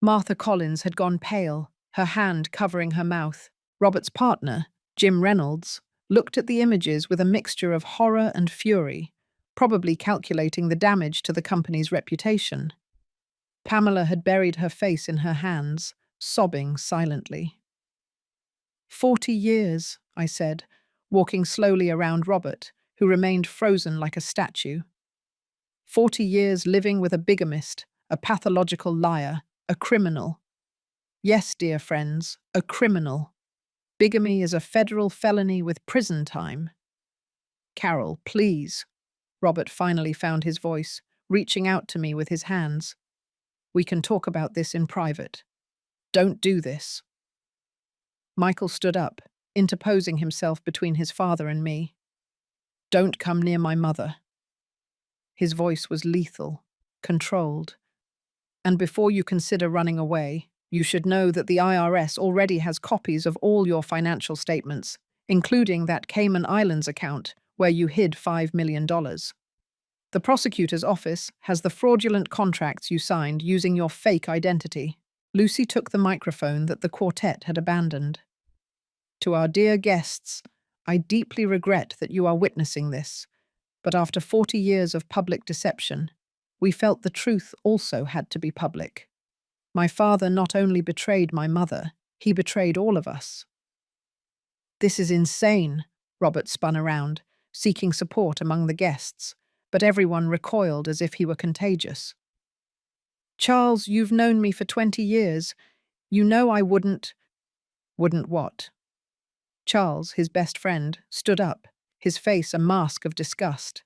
Martha Collins had gone pale, her hand covering her mouth. Robert's partner, Jim Reynolds, looked at the images with a mixture of horror and fury, probably calculating the damage to the company's reputation. Pamela had buried her face in her hands, sobbing silently. 40 years, I said, walking slowly around Robert, who remained frozen like a statue. 40 years living with a bigamist, a pathological liar, a criminal. Yes, dear friends, a criminal. Bigamy is a federal felony with prison time. Carol, please. Robert finally found his voice, reaching out to me with his hands. We can talk about this in private. Don't do this. Michael stood up, interposing himself between his father and me. Don't come near my mother. His voice was lethal, controlled. And before you consider running away, you should know that the IRS already has copies of all your financial statements, including that Cayman Islands account where you hid $5 million. The prosecutor's office has the fraudulent contracts you signed using your fake identity. Lucy took the microphone that the quartet had abandoned. To our dear guests, I deeply regret that you are witnessing this, but after 40 years of public deception, we felt the truth also had to be public. My father not only betrayed my mother, he betrayed all of us. This is insane, Robert spun around, seeking support among the guests, but everyone recoiled as if he were contagious. Charles, you've known me for 20 years. You know I wouldn't. Wouldn't what? Charles, his best friend, stood up, his face a mask of disgust.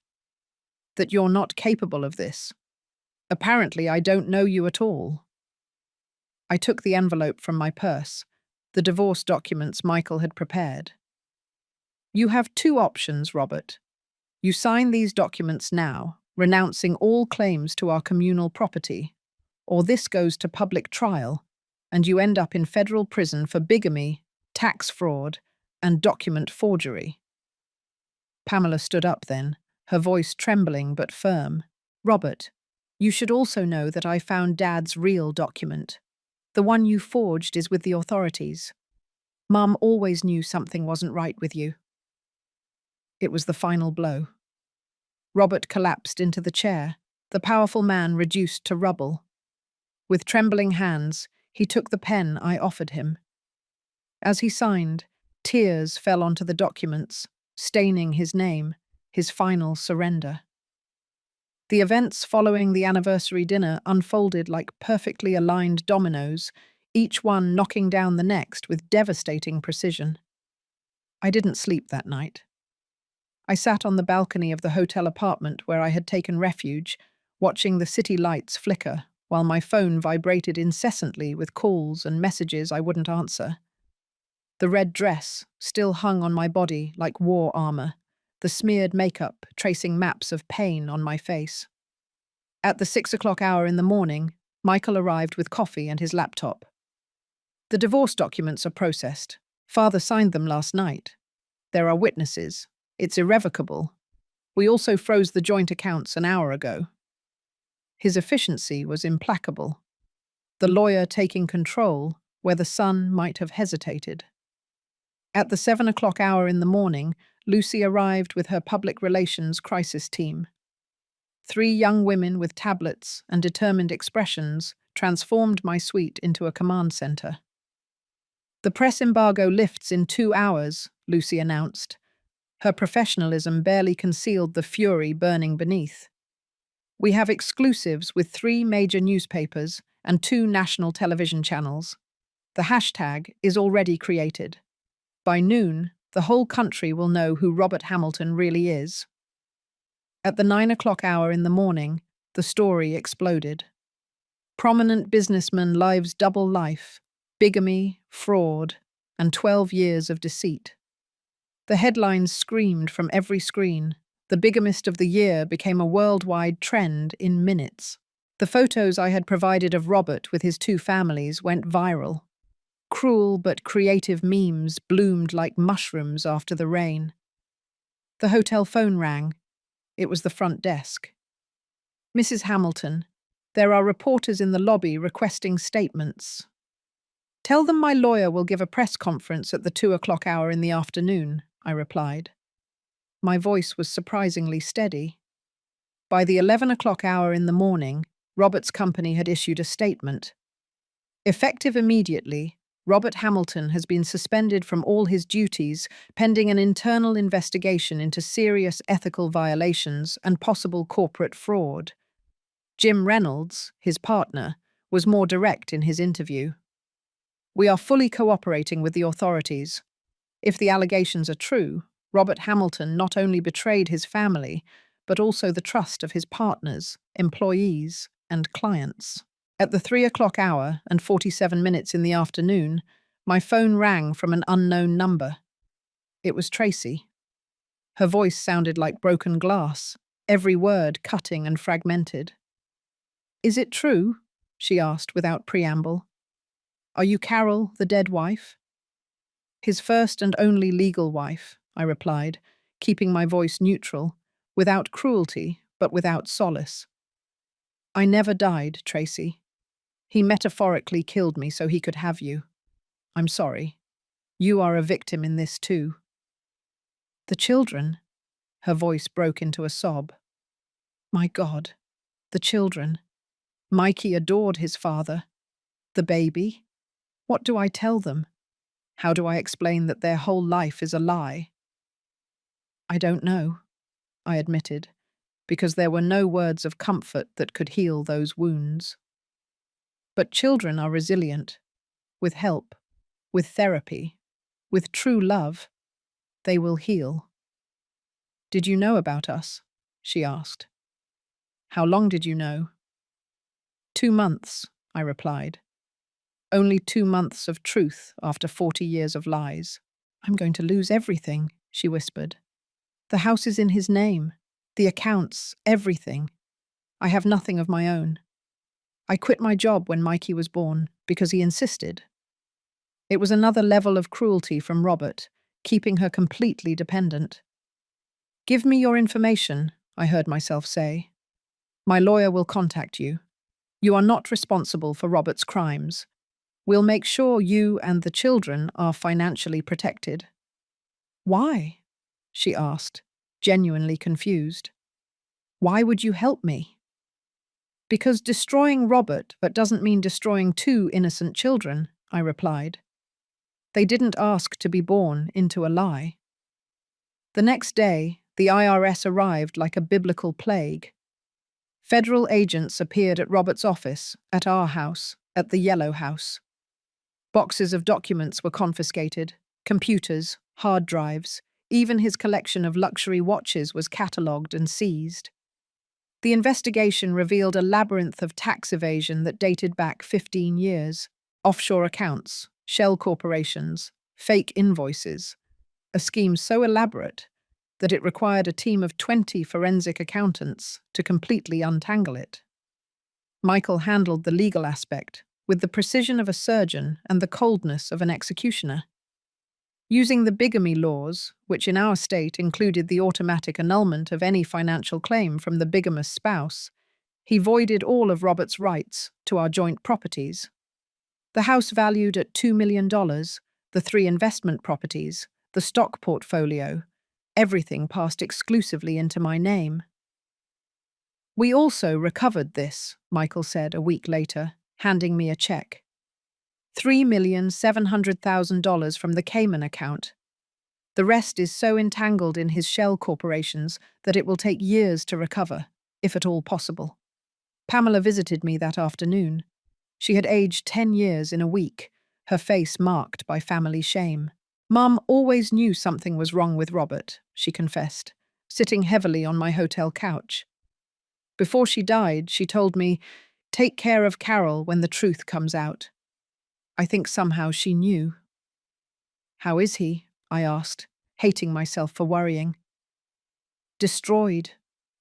That you're not capable of this. Apparently, I don't know you at all. I took the envelope from my purse, the divorce documents Michael had prepared. You have two options, Robert. You sign these documents now, renouncing all claims to our communal property, or this goes to public trial, and you end up in federal prison for bigamy, tax fraud, and document forgery. Pamela stood up then, her voice trembling but firm. Robert, you should also know that I found Dad's real document. The one you forged is with the authorities. Mum always knew something wasn't right with you. It was the final blow. Robert collapsed into the chair, the powerful man reduced to rubble. With trembling hands, he took the pen I offered him. As he signed, tears fell onto the documents, staining his name, his final surrender. The events following the anniversary dinner unfolded like perfectly aligned dominoes, each one knocking down the next with devastating precision. I didn't sleep that night. I sat on the balcony of the hotel apartment where I had taken refuge, watching the city lights flicker while my phone vibrated incessantly with calls and messages I wouldn't answer. The red dress still hung on my body like war armor, the smeared makeup tracing maps of pain on my face. At the 6 o'clock hour in the morning, Michael arrived with coffee and his laptop. The divorce documents are processed. Father signed them last night. There are witnesses. It's irrevocable. We also froze the joint accounts an hour ago. His efficiency was implacable. The lawyer taking control where the son might have hesitated. At the 7 o'clock hour in the morning, Lucy arrived with her public relations crisis team. 3 young women with tablets and determined expressions transformed my suite into a command center. The press embargo lifts in 2 hours, Lucy announced. Her professionalism barely concealed the fury burning beneath. We have exclusives with 3 major newspapers and 2 national television channels. The hashtag is already created. By noon, the whole country will know who Robert Hamilton really is. At the 9 o'clock hour in the morning, the story exploded. Prominent businessman lives double life, bigamy, fraud, and 12 years of deceit. The headlines screamed from every screen. The bigamist of the year became a worldwide trend in minutes. The photos I had provided of Robert with his 2 families went viral. Cruel but creative memes bloomed like mushrooms after the rain. The hotel phone rang. It was the front desk. Mrs. Hamilton, there are reporters in the lobby requesting statements. Tell them my lawyer will give a press conference at the 2 o'clock hour in the afternoon, I replied. My voice was surprisingly steady. By the 11 o'clock hour in the morning, Robert's company had issued a statement. Effective immediately, Robert Hamilton has been suspended from all his duties pending an internal investigation into serious ethical violations and possible corporate fraud. Jim Reynolds, his partner, was more direct in his interview. We are fully cooperating with the authorities. If the allegations are true, Robert Hamilton not only betrayed his family, but also the trust of his partners, employees, and clients. At the 3 o'clock hour and 47 minutes in the afternoon, my phone rang from an unknown number. It was Tracy. Her voice sounded like broken glass, every word cutting and fragmented. Is it true? She asked without preamble. Are you Carol, the dead wife? His first and only legal wife, I replied, keeping my voice neutral, without cruelty, but without solace. I never died, Tracy. He metaphorically killed me so he could have you. I'm sorry. You are a victim in this too. The children? Her voice broke into a sob. My God, the children. Mikey adored his father. The baby? What do I tell them? How do I explain that their whole life is a lie? I don't know, I admitted, because there were no words of comfort that could heal those wounds. But children are resilient. With help, with therapy, with true love, they will heal. Did you know about us? She asked. How long did you know? 2 months, I replied. Only 2 months of truth after 40 years of lies. I'm going to lose everything, she whispered. The house is in his name, the accounts, everything. I have nothing of my own. I quit my job when Mikey was born because he insisted. It was another level of cruelty from Robert, keeping her completely dependent. Give me your information, I heard myself say. My lawyer will contact you. You are not responsible for Robert's crimes. We'll make sure you and the children are financially protected. Why? She asked, genuinely confused. Why would you help me? Because destroying Robert doesn't mean destroying 2 innocent children, I replied. They didn't ask to be born into a lie. The next day, the IRS arrived like a biblical plague. Federal agents appeared at Robert's office, at our house, at the Yellow House. Boxes of documents were confiscated, computers, hard drives, even his collection of luxury watches was catalogued and seized. The investigation revealed a labyrinth of tax evasion that dated back 15 years. Offshore accounts, shell corporations, fake invoices. A scheme so elaborate that it required a team of 20 forensic accountants to completely untangle it. Michael handled the legal aspect with the precision of a surgeon and the coldness of an executioner. Using the bigamy laws, which in our state included the automatic annulment of any financial claim from the bigamous spouse, he voided all of Robert's rights to our joint properties. The house valued at $2 million, the 3 investment properties, the stock portfolio, everything passed exclusively into my name. We also recovered this, Michael said a week later, handing me a check. $3,700,000 from the Cayman account. The rest is so entangled in his shell corporations that it will take years to recover, if at all possible. Pamela visited me that afternoon. She had aged 10 years in a week, her face marked by family shame. Mum always knew something was wrong with Robert, she confessed, sitting heavily on my hotel couch. Before she died, she told me, "Take care of Carol when the truth comes out." I think somehow she knew. "How is he?" I asked, hating myself for worrying. "Destroyed,"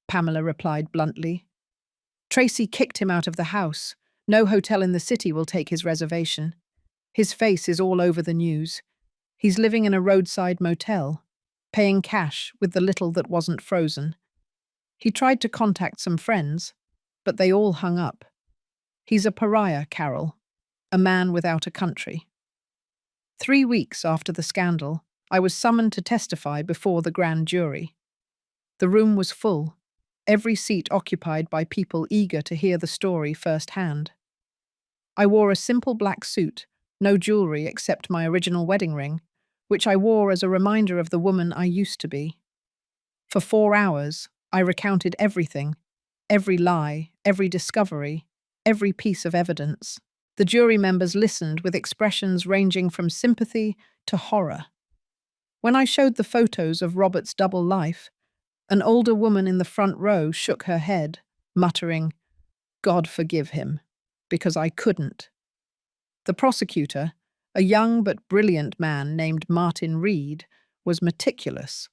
Pamela replied bluntly. "Tracy kicked him out of the house. No hotel in the city will take his reservation. His face is all over the news. He's living in a roadside motel, paying cash with the little that wasn't frozen. He tried to contact some friends, but they all hung up. He's a pariah, Carol, a man without a country." 3 weeks after the scandal, I was summoned to testify before the grand jury. The room was full, every seat occupied by people eager to hear the story firsthand. I wore a simple black suit, no jewelry except my original wedding ring, which I wore as a reminder of the woman I used to be. For 4 hours, I recounted everything, every lie, every discovery, every piece of evidence. The jury members listened with expressions ranging from sympathy to horror. When I showed the photos of Robert's double life, an older woman in the front row shook her head, muttering, "God forgive him," because I couldn't. The prosecutor, a young but brilliant man named Martin Reed, was meticulous.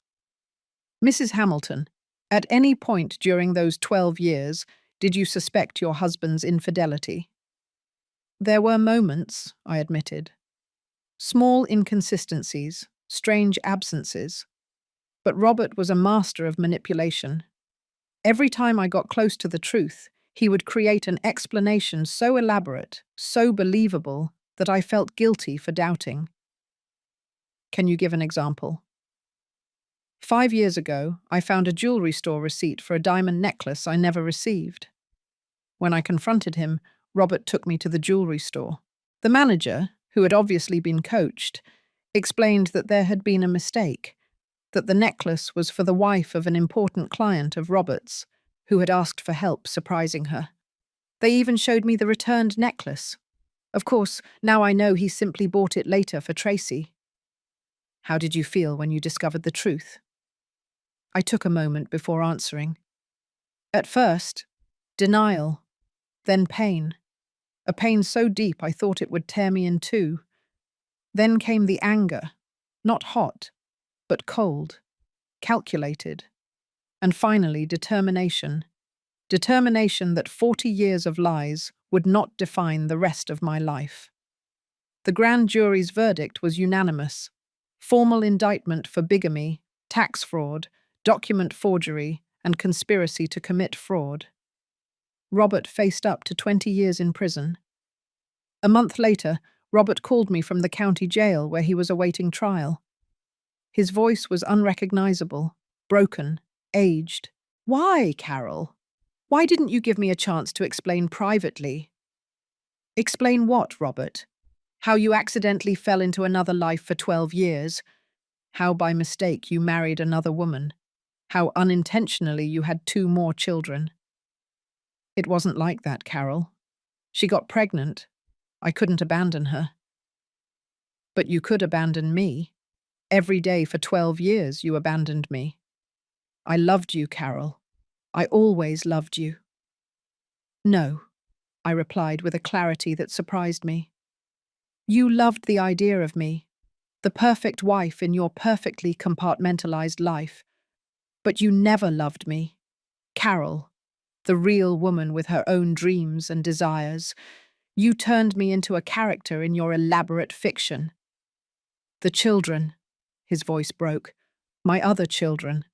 "Mrs. Hamilton, at any point during those 12 years, did you suspect your husband's infidelity?" "There were moments," I admitted. "Small inconsistencies, strange absences. But Robert was a master of manipulation. Every time I got close to the truth, he would create an explanation so elaborate, so believable, that I felt guilty for doubting." "Can you give an example?" 5 years ago, I found a jewelry store receipt for a diamond necklace I never received. When I confronted him, Robert took me to the jewelry store. The manager, who had obviously been coached, explained that there had been a mistake, that the necklace was for the wife of an important client of Robert's, who had asked for help surprising her. They even showed me the returned necklace. Of course, now I know he simply bought it later for Tracy. "How did you feel when you discovered the truth?" I took a moment before answering. At first, denial, then pain. A pain so deep I thought it would tear me in two. Then came the anger, not hot, but cold, calculated. And finally, determination. Determination that 40 years of lies would not define the rest of my life. The grand jury's verdict was unanimous. Formal indictment for bigamy, tax fraud, document forgery, and conspiracy to commit fraud. Robert faced up to 20 years in prison. A month later, Robert called me from the county jail where he was awaiting trial. His voice was unrecognizable, broken, aged. "Why, Carol? Why didn't you give me a chance to explain privately?" "Explain what, Robert? How you accidentally fell into another life for 12 years? How by mistake you married another woman? How unintentionally you had 2 more children?" "It wasn't like that, Carol. She got pregnant. I couldn't abandon her." "But you could abandon me. Every day for 12 years you abandoned me. I loved you, Carol. I always loved you." "No," I replied with a clarity that surprised me. "You loved the idea of me, the perfect wife in your perfectly compartmentalized life. But you never loved me. Carol, the real woman with her own dreams and desires. You turned me into a character in your elaborate fiction. The children, his voice broke. My other children.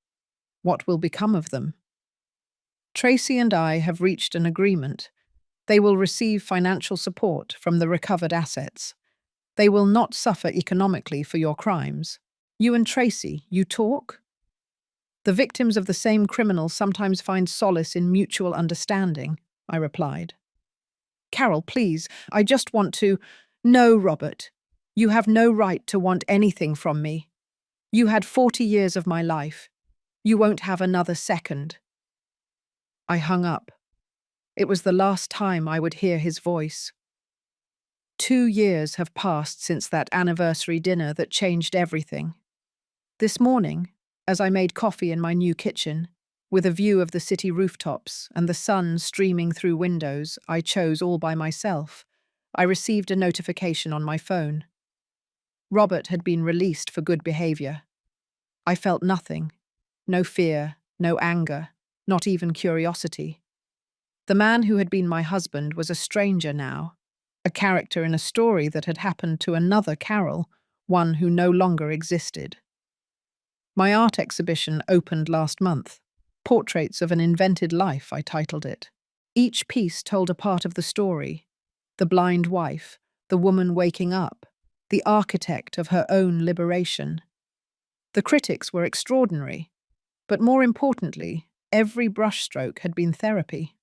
What will become of them? Tracy and I have reached an agreement. They will receive financial support from the recovered assets. They will not suffer economically for your crimes. You and Tracy, you talk? The victims of the same criminal sometimes find solace in mutual understanding, I replied. Carol, please, I just want to… No, Robert. You have no right to want anything from me. You had 40 years of my life. You won't have another second. I hung up. It was the last time I would hear his voice. 2 years have passed since that anniversary dinner that changed everything. This morning, as I made coffee in my new kitchen, with a view of the city rooftops and the sun streaming through windows I chose all by myself, I received a notification on my phone. Robert had been released for good behavior. I felt nothing. No fear, no anger, not even curiosity. The man who had been my husband was a stranger now, a character in a story that had happened to another Carol, one who no longer existed. My art exhibition opened last month. Portraits of an Invented Life, I titled it. Each piece told a part of the story: the blind wife, the woman waking up, the architect of her own liberation. The critics were extraordinary, but more importantly, every brushstroke had been therapy,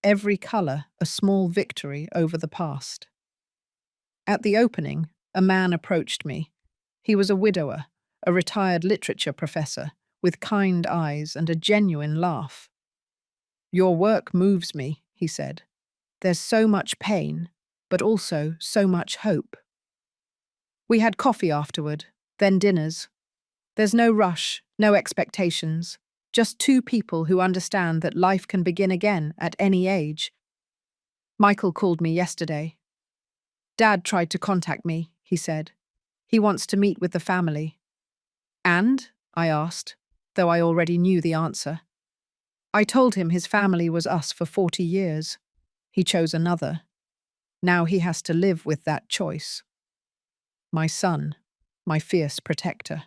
every colour a small victory over the past. At the opening, a man approached me. He was a widower, a retired literature professor, with kind eyes and a genuine laugh. Your work moves me, he said. There's so much pain, but also so much hope. We had coffee afterward, then dinners. There's no rush, no expectations, just two people who understand that life can begin again at any age. Michael called me yesterday. Dad tried to contact me, he said. He wants to meet with the family. And? I asked, though I already knew the answer. I told him his family was us for 40 years. He chose another. Now he has to live with that choice. My son, my fierce protector.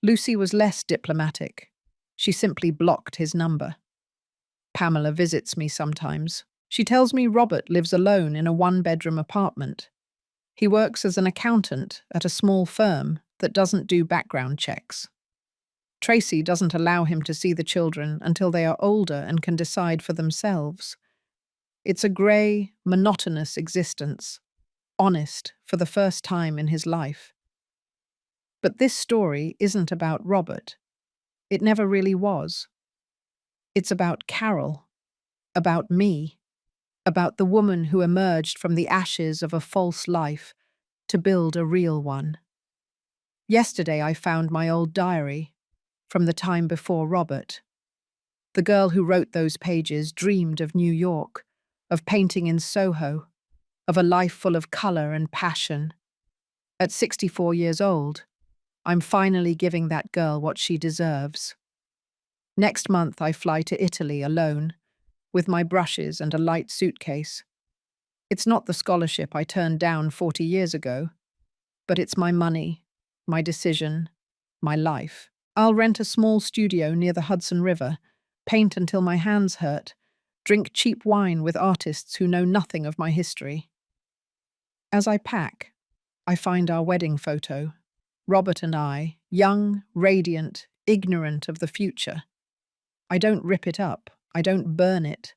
Lucy was less diplomatic. She simply blocked his number. Pamela visits me sometimes. She tells me Robert lives alone in a one-bedroom apartment. He works as an accountant at a small firm that doesn't do background checks. Tracy doesn't allow him to see the children until they are older and can decide for themselves. It's a grey, monotonous existence, honest for the first time in his life. But this story isn't about Robert. It never really was. It's about Carol, about me, about the woman who emerged from the ashes of a false life to build a real one. Yesterday I found my old diary, from the time before Robert. The girl who wrote those pages dreamed of New York, of painting in Soho, of a life full of colour and passion. At 64 years old, I'm finally giving that girl what she deserves. Next month I fly to Italy alone, with my brushes and a light suitcase. It's not the scholarship I turned down 40 years ago, but it's my money, my decision, my life. I'll rent a small studio near the Hudson River, paint until my hands hurt, drink cheap wine with artists who know nothing of my history. As I pack, I find our wedding photo. Robert and I, young, radiant, ignorant of the future. I don't rip it up. I don't burn it.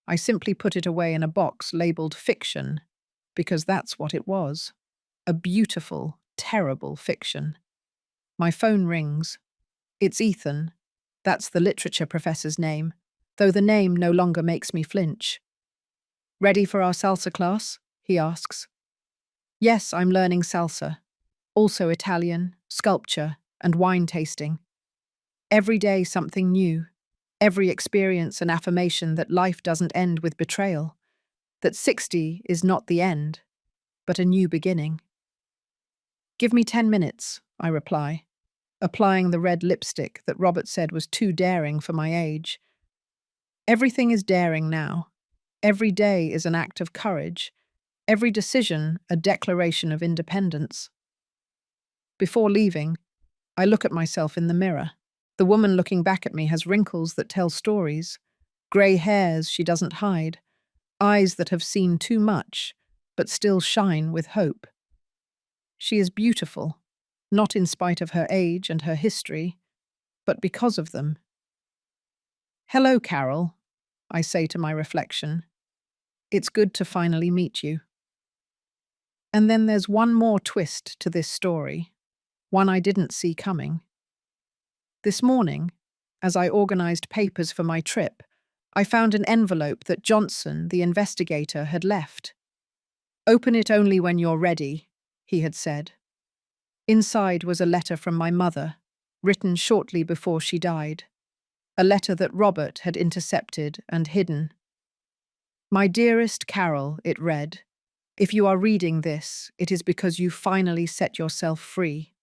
I simply put it away in a box labeled fiction, because that's what it was. A beautiful, terrible fiction. My phone rings. It's Ethan. That's the literature professor's name, though the name no longer makes me flinch. Ready for our salsa class? He asks. Yes, I'm learning salsa. Also Italian, sculpture, and wine tasting. Every day something new. Every experience an affirmation that life doesn't end with betrayal. That 60 is not the end, but a new beginning. Give me 10 minutes, I reply, applying the red lipstick that Robert said was too daring for my age. Everything is daring now. Every day is an act of courage. Every decision a declaration of independence. Before leaving, I look at myself in the mirror. The woman looking back at me has wrinkles that tell stories, grey hairs she doesn't hide, eyes that have seen too much, but still shine with hope. She is beautiful, not in spite of her age and her history, but because of them. Hello, Carol, I say to my reflection. It's good to finally meet you. And then there's one more twist to this story, one I didn't see coming. This morning, as I organized papers for my trip, I found an envelope that Johnson, the investigator, had left. "Open it only when you're ready," he had said. Inside was a letter from my mother, written shortly before she died. A letter that Robert had intercepted and hidden. "My dearest Carol," it read, "if you are reading this, it is because you finally set yourself free.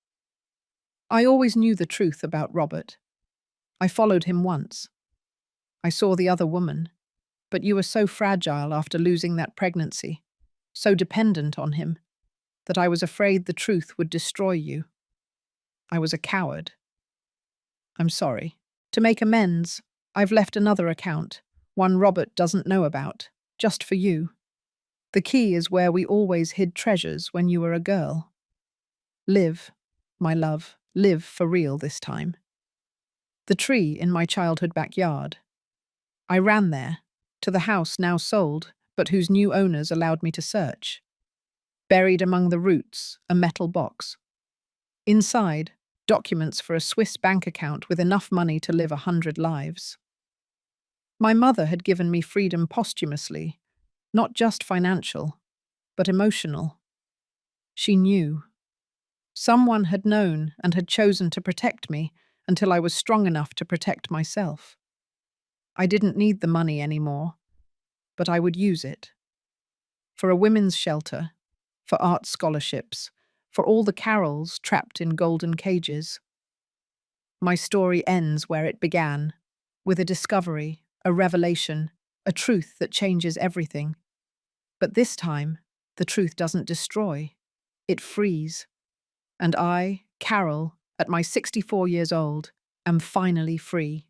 I always knew the truth about Robert. I followed him once. I saw the other woman, but you were so fragile after losing that pregnancy, so dependent on him, that I was afraid the truth would destroy you. I was a coward. I'm sorry. To make amends, I've left another account, one Robert doesn't know about, just for you. The key is where we always hid treasures when you were a girl. Live, my love, live for real this time." The tree in my childhood backyard. I ran there, to the house now sold, but whose new owners allowed me to search. Buried among the roots, a metal box. Inside, documents for a Swiss bank account with enough money to live 100 lives. My mother had given me freedom posthumously, not just financial, but emotional. She knew. Someone had known and had chosen to protect me until I was strong enough to protect myself. I didn't need the money anymore, but I would use it. For a women's shelter, for art scholarships, for all the Carols trapped in golden cages. My story ends where it began, with a discovery, a revelation, a truth that changes everything. But this time, the truth doesn't destroy, it frees. And I, Carol, at my 64 years old, am finally free.